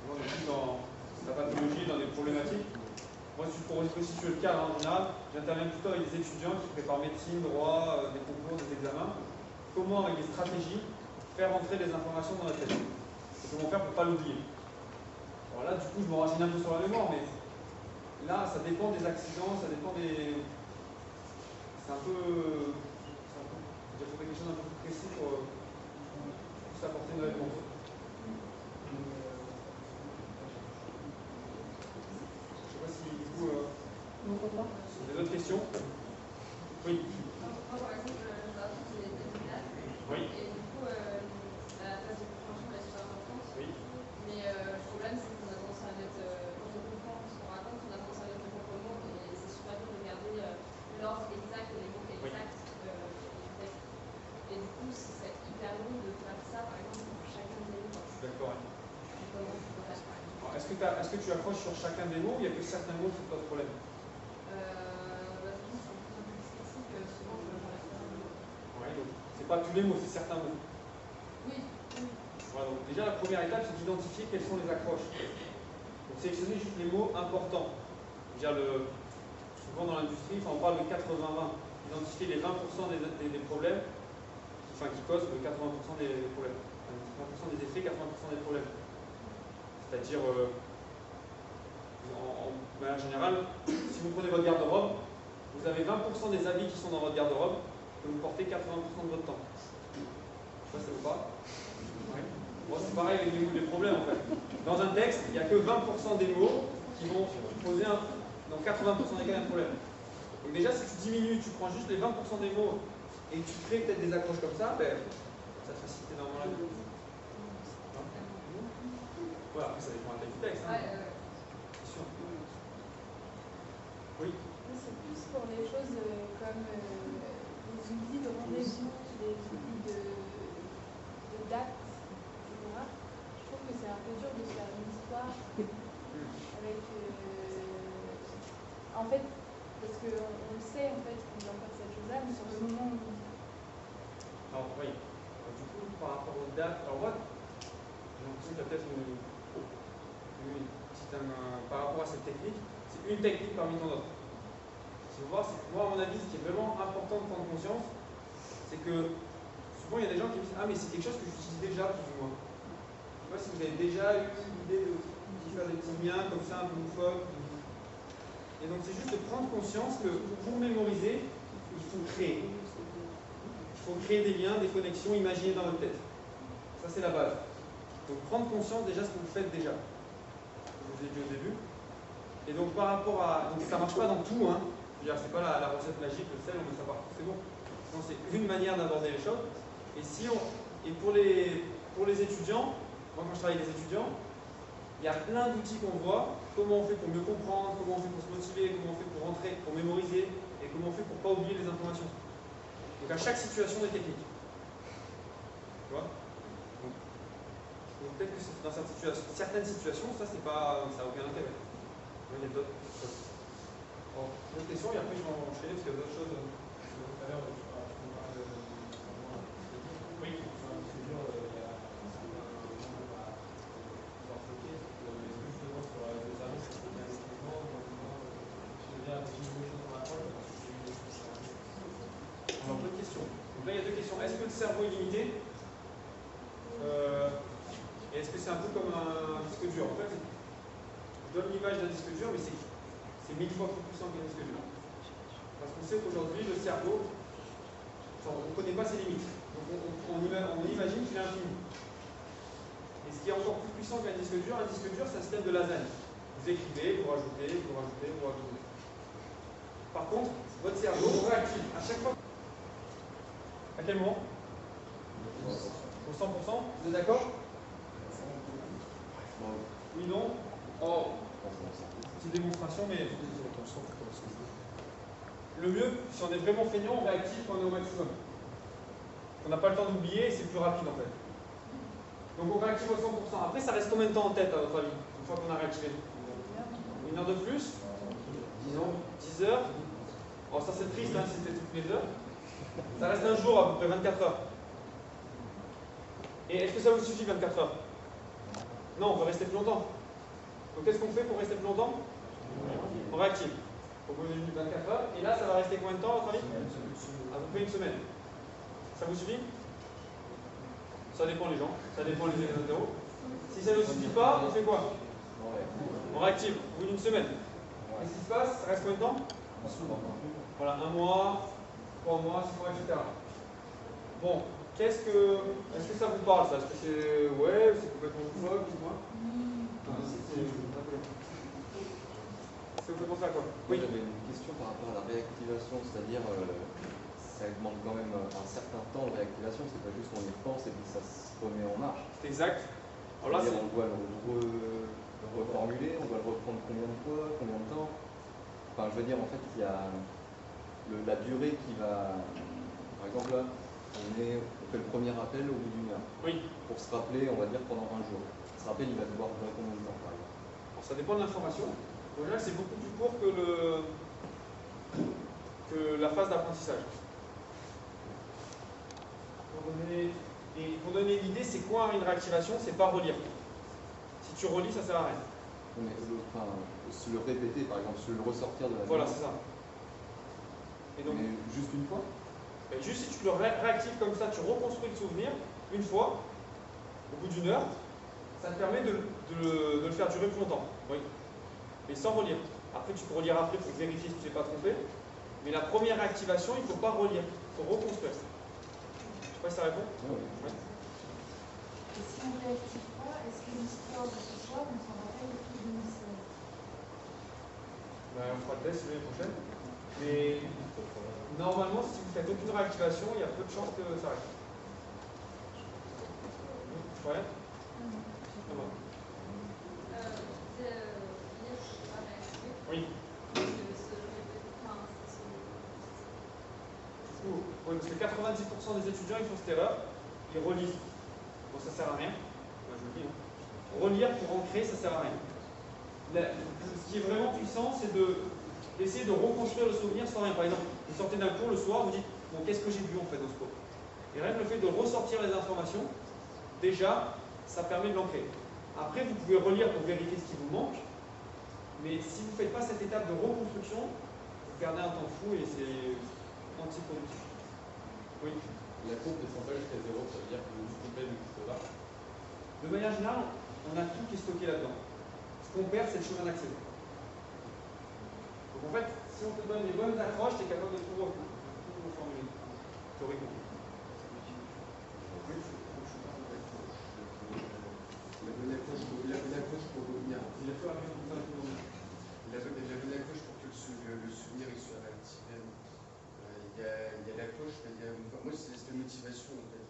Moi, je suis dans la pathologie, dans des problématiques. Moi, pour restituer le cadre en général, j'interviens plutôt avec des étudiants qui préparent médecine, droit, des concours, des examens. Comment, avec des stratégies, faire entrer des informations dans la tête. Et comment faire pour ne pas l'oublier. Alors là, du coup, je me renseigne un peu sur la mémoire, mais là, ça dépend des accidents, ça dépend des... C'est un peu... Il faut quelque chose d'un peu plus précis pour apporter une réponse. Je ne sais pas si du coup... vous avez d'autres questions? Oui. Moi, par exemple, j'ai des terminales. Oui. Et du coup, la phase de compréhension elle est super importante. Oui. Mais le problème, c'est qu'on a tendance à mettre, quand on comprend ce qu'on raconte, on a tendance à mettre le propre mot. Et c'est super dur de garder l'ordre exact et les mots exacts du texte. Et du coup, c'est hyper long de faire ça, par exemple, pour chacun des mots. Je suis d'accord. Comment je peux faire, par exemple. Est-ce que tu accroches sur chacun des mots ou il n'y a que certains mots qui posent problème? Souvent, je m'arrête pas. Oui, donc c'est pas tous les mots, c'est certains mots. Oui. Voilà, donc déjà la première étape, c'est d'identifier quelles sont les accroches. Donc sélectionner juste les mots importants. Déjà souvent dans l'industrie, on parle de 80-20. Identifier les 20% des problèmes, qui causent le 80% des problèmes. 20% des effets, 80% des problèmes. C'est-à-dire, en manière générale, si vous prenez votre garde-robe, vous avez 20% des habits qui sont dans votre garde-robe que vous portez 80% de votre temps. Je sais pas si ça vous parle. Oui. Bon, c'est pareil avec les problèmes en fait. Dans un texte, il n'y a que 20% des mots qui vont poser dans 80% des cas un problème. Donc déjà, si tu diminues, tu prends juste les 20% des mots et tu crées peut-être des accroches comme ça, ça te facilite énormément la vie. Voilà, après ça dépend de la taille du texte. Hein. C'est sûr. Oui. C'est plus pour les choses comme les outils de rendez-vous, les outils de date, etc. Je trouve que c'est un peu dur de faire une histoire avec... en fait, parce qu'on le sait en fait qu'on doit faire cette chose-là, mais sur le moment où date. Alors moi, j'ai l'impression qu'il y a peut-être par rapport à cette technique, c'est une technique parmi tant d'autres. Ce qu'il faut voir, c'est que moi, à mon avis, ce qui est vraiment important de prendre conscience, c'est que souvent il y a des gens qui me disent ah mais c'est quelque chose que j'utilise déjà plus ou moins. Je sais pas si vous avez déjà eu l'idée de faire des petits liens comme ça un peu loufoques. Et donc c'est juste de prendre conscience que pour mémoriser, il faut créer. Il faut créer des liens, des connexions imaginées dans votre tête. Ça c'est la base. Donc prendre conscience déjà ce que vous faites déjà. Je vous ai dit au début. Et donc par rapport à. Donc ça ne marche pas dans tout, hein. Je veux dire, c'est pas la recette magique, le sel, on met ça partout, c'est bon. Non, c'est une manière d'aborder les choses. Et pour les étudiants, moi quand je travaille avec les étudiants, il y a plein d'outils qu'on voit, comment on fait pour mieux comprendre, comment on fait pour se motiver, comment on fait pour rentrer, pour mémoriser, et comment on fait pour ne pas oublier les informations. Donc à chaque situation, des techniques. Tu vois? Donc peut-être que dans certaines situations, ça n'a aucun intérêt. Il y a d'autres choses. Bon, une autre question, et après je vais enchaîner parce qu'il y a d'autres choses. Tout à l'heure, tu parlais de oui, sur un disque dur, il y a un certain nombre à pouvoir stocker. Est-ce que justement sur les armées, ça peut bien effectivement, je veux dire, si je mets les choses dans la poche, alors, bonne question. Donc là, il y a deux questions. Est-ce que le cerveau est limité et est-ce que c'est un peu comme un disque dur? En fait, je donne l'image d'un disque dur, mais c'est 1000 fois plus puissant qu'un disque dur. Parce qu'on sait qu'aujourd'hui, le cerveau, on ne connaît pas ses limites. Donc on imagine qu'il est infini. Et ce qui est encore plus puissant qu'un disque dur, c'est un système de lasagne. Vous écrivez, vous rajoutez, vous rajoutez, vous rajoutez. Par contre, votre cerveau réactive à chaque fois. À quel moment? Au 100%? Vous êtes d'accord? Oui, non? Oh, petite démonstration, mais le mieux, si on est vraiment feignant, on réactive quand on est au maximum. On n'a pas le temps d'oublier, c'est plus rapide en fait. Donc on réactive au 100%. Après, ça reste combien de temps en tête à votre avis, une fois qu'on a réactivé? Une heure de plus? 10 heures? Oh, ça c'est triste, hein, si c'était toutes les heures. Ça reste un jour à peu près, 24 heures. Et est-ce que ça vous suffit 24 heures? Non, on peut rester plus longtemps. Donc qu'est-ce qu'on fait pour rester plus longtemps? On réactive. Au bout de 24 heures. Et là, ça va rester combien de temps à votre avis? À peu près une semaine. Ça vous suffit? Ça dépend les gens. Ça dépend les hétéros. Si ça ne vous suffit pas, on fait quoi? On réactive. Au bout d'une semaine. Qu'est-ce qui se passe? Ça reste combien de temps? Voilà, 1 mois, 3 mois, 6 mois, etc. Bon, est-ce que ça vous parle ça? Est-ce que c'est. Ouais, c'est complètement loufoque, dis-moi. Ça vous fait penser à quoi? Oui, j'avais une question par rapport à la réactivation, c'est-à-dire ça demande quand même un certain temps de réactivation, c'est pas juste on y pense et puis ça se remet en marche. C'est exact. Alors là, on doit le reformuler, on doit le reprendre combien de fois, combien de temps? Enfin, je veux dire, en fait, il y a la durée qui va. Par exemple, là, on fait le premier appel au bout d'une heure. Oui. Pour se rappeler, on va dire pendant un jour. Ce rappel, il va devoir durer combien de temps, par exemple? Alors, ça dépend de l'information. En général, c'est beaucoup plus court que la phase d'apprentissage. Pour donner l'idée, c'est quoi une réactivation? C'est pas relire. Si tu relis, ça sert à rien. Mais se le répéter, par exemple, se le ressortir de la Voilà, mémoire. c'est ça. Et donc, mais juste une fois? Juste si tu le réactives comme ça, tu reconstruis le souvenir une fois, au bout d'une heure, ça te permet de le faire durer plus longtemps. Oui. Mais sans relire. Après, tu peux relire après pour vérifier si tu t'es pas trompé. Mais la première réactivation, il ne faut pas relire. Il faut reconstruire. Je sais pas si ça répond. Oui. Ouais. Et si on ne réactive pas, est-ce que l'histoire de ce soir, on s'en rappelle depuis 2016? On fera le test l'année prochaine. Mais normalement, si vous faites aucune réactivation, il y a peu de chances que ça reste. Ouais. Oui. Oui, parce que 90% des étudiants ils font cette erreur, ils relisent. Bon, ça sert à rien. Moi, je le dis. Hein. Relire pour ancrer, ça sert à rien. Ce qui est vraiment puissant, c'est d'essayer de reconstruire le souvenir sans rien. Par exemple, vous sortez d'un cours le soir, vous dites bon, qu'est-ce que j'ai vu en fait dans ce cours? Et rien que le fait de ressortir les informations, déjà, ça permet de l'ancrer. Après, vous pouvez relire pour vérifier ce qui vous manque, mais si vous ne faites pas cette étape de reconstruction, vous perdez un temps fou et c'est antiproductif. Oui. La courbe ne descend pas jusqu'à 0, ça veut dire que le complet n'existe pas. De manière générale, on a tout qui est stocké là-dedans. Ce qu'on perd, c'est le chemin d'accès. Donc en fait, si on te donne les bonnes accroches, tu es capable de tout reformuler, théoriquement. La bonne accroche pour revenir. Il a fallu arriver à tout le monde. La bonne accroche pour que le souvenir il soit réactivé. Il y a l'accroche, moi c'est cette motivation en fait,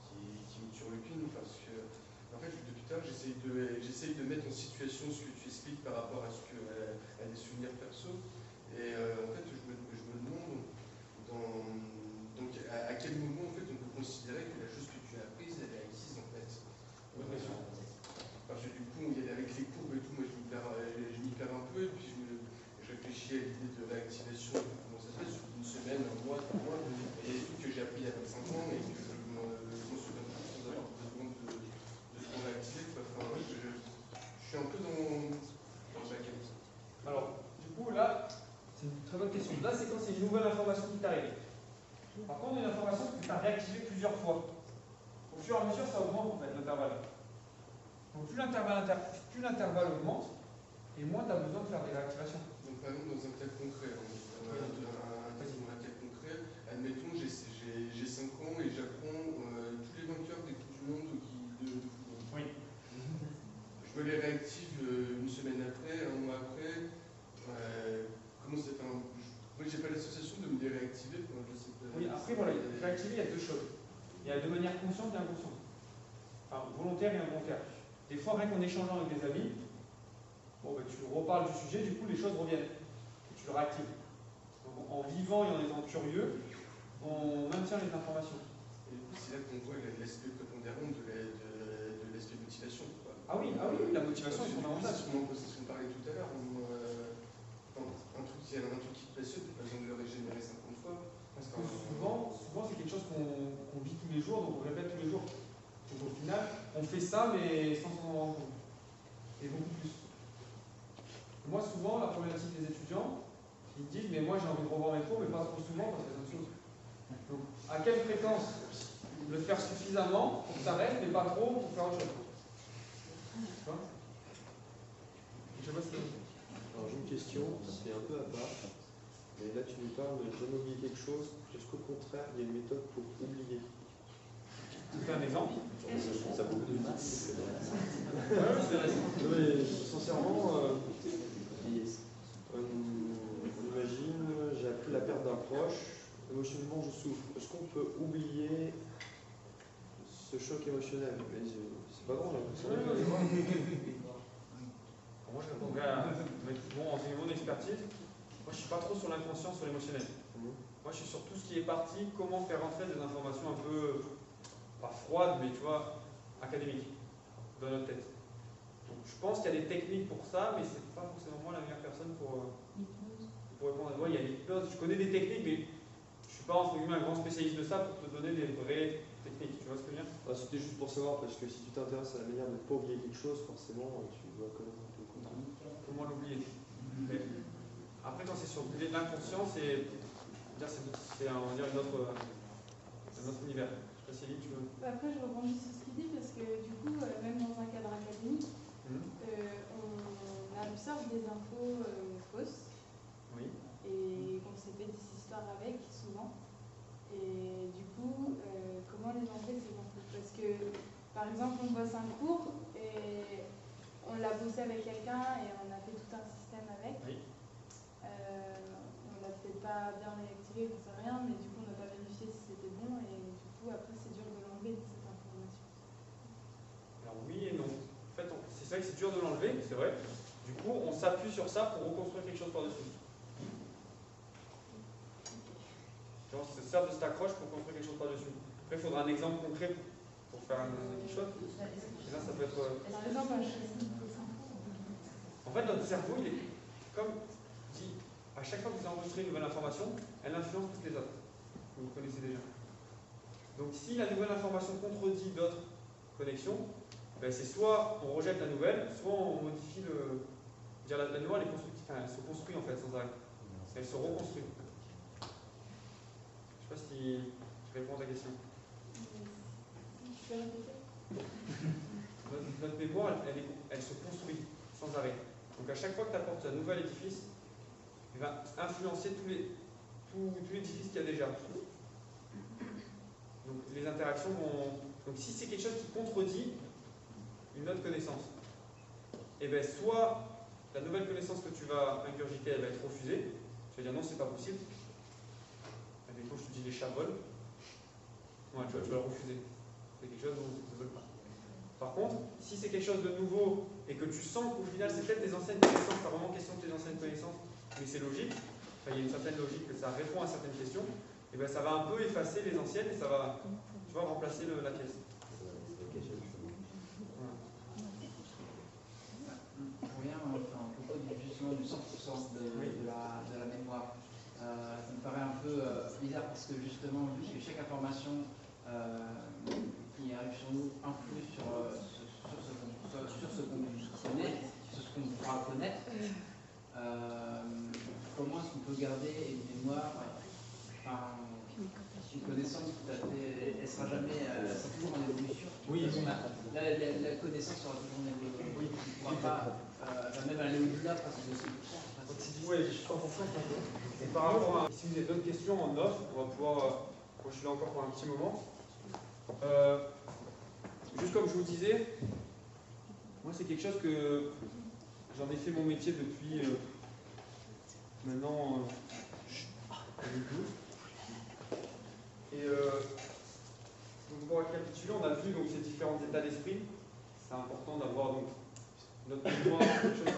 qui me turlupine parce que en fait depuis tard j'essaye de mettre en situation ce que tu expliques par rapport à des souvenirs perso et en fait je me demande donc à quel moment en fait on peut considérer que la chose que tu as apprise elle est acquise en fait. Parce que du coup avec les courbes et tout moi je m'y perds un peu et puis je réfléchis à l'idée de réactivation, comment ça se fait sur une semaine, un mois, 3 mois, et il y a des trucs que j'ai appris il y a 25 ans et que je m'en souviens plus sans avoir besoin de se réactiver. Enfin, je suis un peu dans le baquet. Alors, du coup, là, c'est une très bonne question. Là, c'est quand c'est une nouvelle information qui t'arrive. Par contre, une information que tu as réactivée plusieurs fois. Au fur et à mesure, ça augmente en fait l'intervalle. Donc, plus l'intervalle augmente, et moins tu as besoin de faire des réactivations. Donc, par exemple, dans un cas concret, admettons, j'ai 5 ans et j'apprends tous les vainqueurs des Coupes du Monde de football. Oui. Je me les réactive une semaine après, un mois après. Comment c'est moi, j'ai pas l'association de me les réactiver. Oui, après, voilà, réactiver, il y a deux choses. Il y a de manière consciente et inconsciente. Enfin, volontaire et involontaire. Des fois, rien qu'en échangeant avec des amis, bon, ben, tu reparles du sujet, du coup, les choses reviennent. Et tu le réactives. Donc, en vivant et en étant curieux, on maintient les informations. Et du coup, c'est là qu'on voit l'aspect prépondérant de l'aspect motivation. Ah oui, la motivation est fondamentale. C'est ce qu'on parlait tout à l'heure. Un truc qui te passionne, tu n'as pas besoin de le régénérer 50 fois. Parce que souvent c'est quelque chose qu'on vit tous les jours, donc on répète tous les jours. Donc au final, on fait ça, mais sans s'en rendre compte. Et beaucoup plus. Moi, souvent, la problématique des étudiants, ils me disent, mais moi j'ai envie de revoir mes cours, mais pas trop souvent parce qu'il y a d'autres choses. Donc, à quelle fréquence le faire suffisamment pour que ça reste, mais pas trop pour faire autre chose. Je sais pas si... Alors j'ai une question, c'est un peu à part, mais là tu nous parles de jamais oublier quelque chose, est-ce qu'au contraire il y a une méthode pour oublier? Tu fais un exemple? Ça vaut beaucoup de masse. Sincèrement, on imagine, j'ai appris la perte d'un proche, émotionnellement je souffre. Est-ce qu'on peut oublier ce choc émotionnel? Mais c'est pas drôle, hein. Moi, je répondrais avec mon expertise. Moi, je suis pas trop sur l'inconscient, sur l'émotionnel. Moi, je suis sur tout ce qui est parti, comment faire rentrer des informations un peu, pas froides, mais tu vois, académiques, dans notre tête. Donc, je pense qu'il y a des techniques pour ça, mais c'est pas forcément moi la meilleure personne pour répondre à toi. Il y a l'hypnose, je connais des techniques, mais je suis pas entre guillemets un grand spécialiste de ça pour te donner des vraies techniques. Tu vois ce que je veux dire? C'était juste pour savoir, parce que si tu t'intéresses à la manière de ne pas oublier quelque chose, forcément, tu dois connaître un peu. Comment l'oublier? Après, quand c'est sur l'inconscient, c'est un autre univers. Je sais pas si Céline, tu veux. Après, je rebondis sur ce qu'il dit parce que du coup, même dans un cadre académique, on absorbe des infos fausses. Oui. Et qu'on s'est fait des histoires avec, souvent. Et du coup, comment les enlever ces infos? Parce que, par exemple, on bosse un cours et on l'a bossé avec quelqu'un et on a fait tout un système avec. Oui. On l'a peut-être pas bien réactivé, on ne sait rien, mais du coup, on n'a pas vérifié si c'était bon et du coup, après, c'est dur de l'enlever de cette information. Alors, oui et non. En fait, c'est vrai que c'est dur de l'enlever, c'est vrai. Du coup, on s'appuie sur ça pour reconstruire quelque chose par-dessus. On se sert de cette accroche pour construire quelque chose par-dessus. Après, il faudra un exemple concret pour faire quelque chose. Et là, ça peut être... Par exemple, En fait, notre cerveau, il est comme dit, à chaque fois que vous enregistrez une nouvelle information, elle influence toutes les autres que vous connaissez déjà. Donc si la nouvelle information contredit d'autres connexions, ben, c'est soit on rejette la nouvelle, soit on modifie le... Dire la nouvelle elle se construit en fait sans arrêt. Elle se reconstruit. Je ne sais pas si je réponds à ta question. Tu peux répéter? Notre mémoire, elle se construit sans arrêt. Donc à chaque fois que tu apportes un nouvel édifice, il va influencer tout l'édifice qu'il y a déjà. Donc les interactions vont... Donc si c'est quelque chose qui contredit une autre connaissance, et bien soit la nouvelle connaissance que tu vas ingurgiter, elle va être refusée, tu vas dire non, c'est pas possible. Et bien, quand je te dis les chats volent, ouais, tu vas le refuser. C'est quelque chose dont tu ne veux pas. Par contre, si c'est quelque chose de nouveau et que tu sens qu'au final c'est peut-être tes anciennes connaissances, pas vraiment question de tes anciennes connaissances, mais c'est logique, enfin, il y a une certaine logique que ça répond à certaines questions, et bien ça va un peu effacer les anciennes et ça va, tu vois, remplacer la pièce. Pour rien, enfin, à propos justement du 100% de la mémoire, ça me paraît un peu bizarre parce que justement, vu que chaque information qui arrive sur nous influe sur ce qu'on connaît, sur ce qu'on pourra connaître, comment est-ce qu'on peut garder une mémoire, une connaissance tout à fait, elle sera jamais, c'est toujours en évolution. Oui, la connaissance sera toujours en évolution. Oui, on ne pourra pas, même aller au-delà parce que c'est oui, je suis 100%. Et par rapport à, si vous avez d'autres questions en off, on va pouvoir, moi je suis là encore pour un petit moment. Juste comme je vous disais, moi c'est quelque chose que j'en ai fait mon métier depuis maintenant 2012. Et donc pour récapituler, on a vu donc, ces différents états d'esprit. C'est important d'avoir donc notre mémoire, quelque chose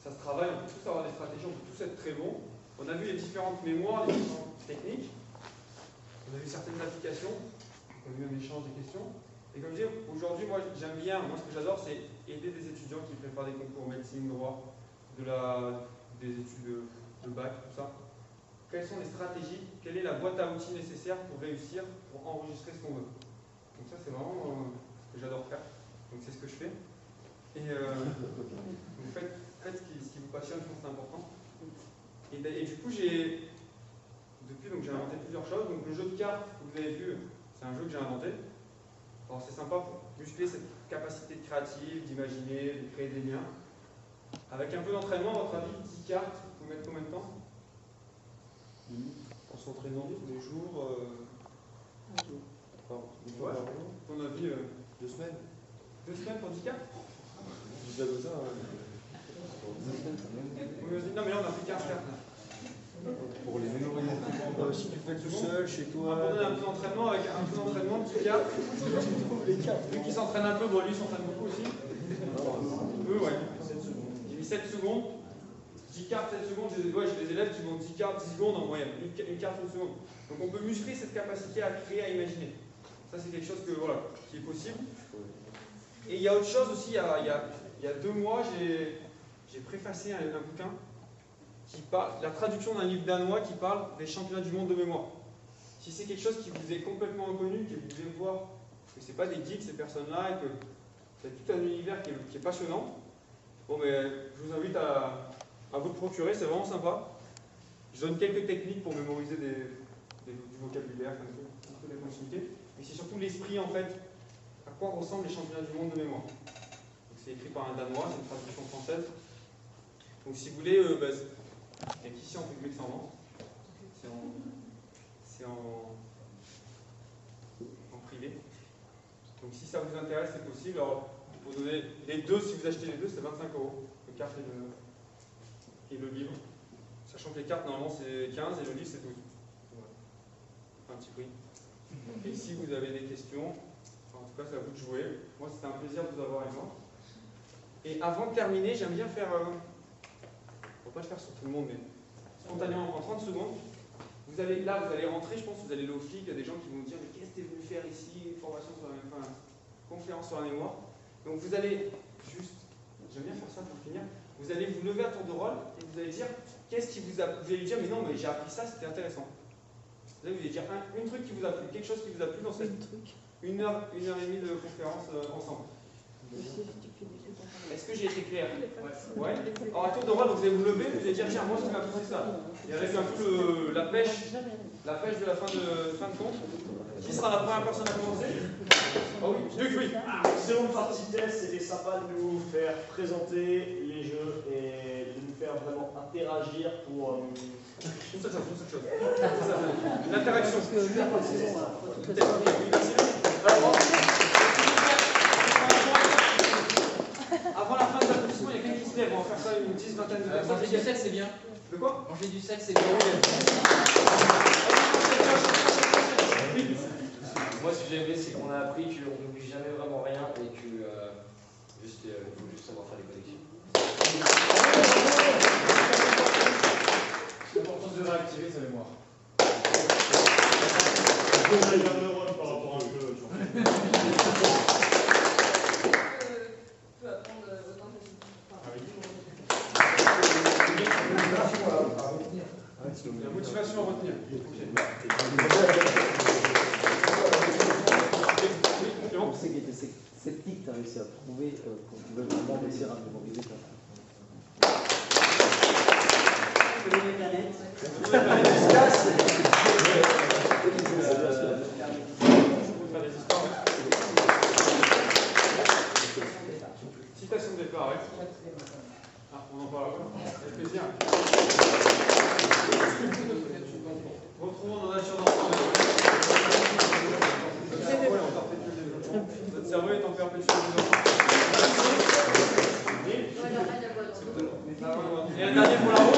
ça se travaille, on peut tous avoir des stratégies, on peut tous être très bons. On a vu les différentes mémoires, les différentes techniques. On a vu certaines applications. On a eu un échange des questions. Et comme je dis, aujourd'hui, moi j'aime bien, moi ce que j'adore, c'est aider des étudiants qui préparent des concours médecine, droit, des études de bac, tout ça. Quelles sont les stratégies, quelle est la boîte à outils nécessaire pour réussir, pour enregistrer ce qu'on veut. Donc ça c'est vraiment ce que j'adore faire. Donc c'est ce que je fais. Et vous faites ce qui vous passionne, je pense que c'est important. Et du coup, j'ai inventé plusieurs choses. Donc le jeu de cartes que vous avez vu, c'est un jeu que j'ai inventé. Alors c'est sympa pour muscler cette capacité créative, d'imaginer, de créer des liens. Avec un peu d'entraînement, à votre avis, 10 cartes, vous mettre combien de temps? En s'entraînant tous les jours, un jour. Pardon, une fois par jour. Ton avis 2 semaines. 2 semaines pour 10 cartes? Je dis comme ça. Non mais là on a fait 15 cartes. Pour les mémoriser. Si tu fais tout seul, chez toi. On va donner un peu d'entraînement avec un peu d'entraînement, 10 cartes. Lui qui s'entraîne un peu, bon lui il s'entraîne beaucoup aussi. Un peu, ouais. J'ai mis 7 secondes. 10 cartes, 7 secondes, j'ai des élèves qui vont 10 cartes, 10 secondes en moyenne. Une carte, 1 seconde. Donc on peut muscler cette capacité à créer, à imaginer. Ça c'est quelque chose qui est possible. Et il y a autre chose aussi, il y a 2 mois, j'ai préfacé un bouquin qui parle, la traduction d'un livre danois qui parle des championnats du monde de mémoire. Si c'est quelque chose qui vous est complètement inconnu, que vous devez voir, que ce n'est pas des geeks ces personnes-là, et que c'est tout un univers qui est passionnant, bon, mais je vous invite à vous le procurer, c'est vraiment sympa. Je donne quelques techniques pour mémoriser du vocabulaire, un peu des possibilités, mais c'est surtout l'esprit en fait, à quoi ressemblent les championnats du monde de mémoire. C'est écrit par un Danois, c'est une traduction française. Donc si vous voulez, il y a qu'ici en public sans vente. C'est en privé. Donc si ça vous intéresse, c'est possible. Alors, pour donner les deux, si vous achetez les deux, c'est 25 €. Le carte et le livre. Sachant que les cartes, normalement, c'est 15 et le livre, c'est 12. Voilà. Un petit prix. Et si vous avez des questions, en tout cas, c'est à vous de jouer. Moi, c'était un plaisir de vous avoir avec moi. Et avant de terminer, j'aime bien faire, on ne va pas le faire sur tout le monde, mais spontanément, en 30 secondes, vous allez rentrer, je pense, vous allez aller au FLIC, il y a des gens qui vont vous dire, mais qu'est-ce que tu es venu faire ici, une formation sur conférence sur la mémoire. Donc vous allez juste, j'aime bien faire ça pour finir, vous allez vous lever à tour de rôle et vous allez dire, qu'est-ce qui vous allez dire, mais non, mais j'ai appris ça, c'était intéressant. Vous allez dire une truc qui vous a plu, quelque chose qui vous a plu dans cette une heure et demie de conférence ensemble. Est-ce que j'ai été clair? Ouais. Alors à tour de rôle, vous allez vous lever, vous allez dire tiens, moi ce qui m'a plu c'est ça. Et avec un peu la pêche de la fin de compte. Qui sera la première personne à commencer? Oh oui, Luc, oui. Seconde partie test, c'était sympa de nous faire présenter les jeux et de nous faire vraiment interagir pour. Une seule chose. L'interaction. Avant la fin de l'applaudissement, il y a quelqu'un qui se lève. On va faire ça une 10-20 de personnes. Manger du sel, c'est bien. De quoi? Manger du sel, c'est bien. Moi, ce que j'ai aimé, c'est qu'on a appris qu'on n'oublie jamais vraiment rien et que il faut juste savoir faire les connexions. L'importance de réactiver sa mémoire. J'ai un neurone par rapport à un jeu. peut apprendre autant que La motivation à retenir. C'est qui était sceptique, tu as réussi à prouver qu'on pouvait vraiment réussir à mémoriser ta Citation de départ, oui. Ah, on en parle encore. Avec plaisir. Retrouvons nos natures d'enfants. Notre cerveau est en perpétuelle évolution. Et un dernier pour la route.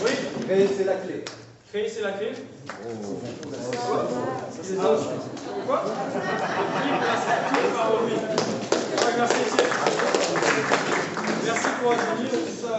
Oui. Créer, c'est la clé. Créer, c'est la clé. C'est ça. Quoi? Merci pour accueillir tout ça.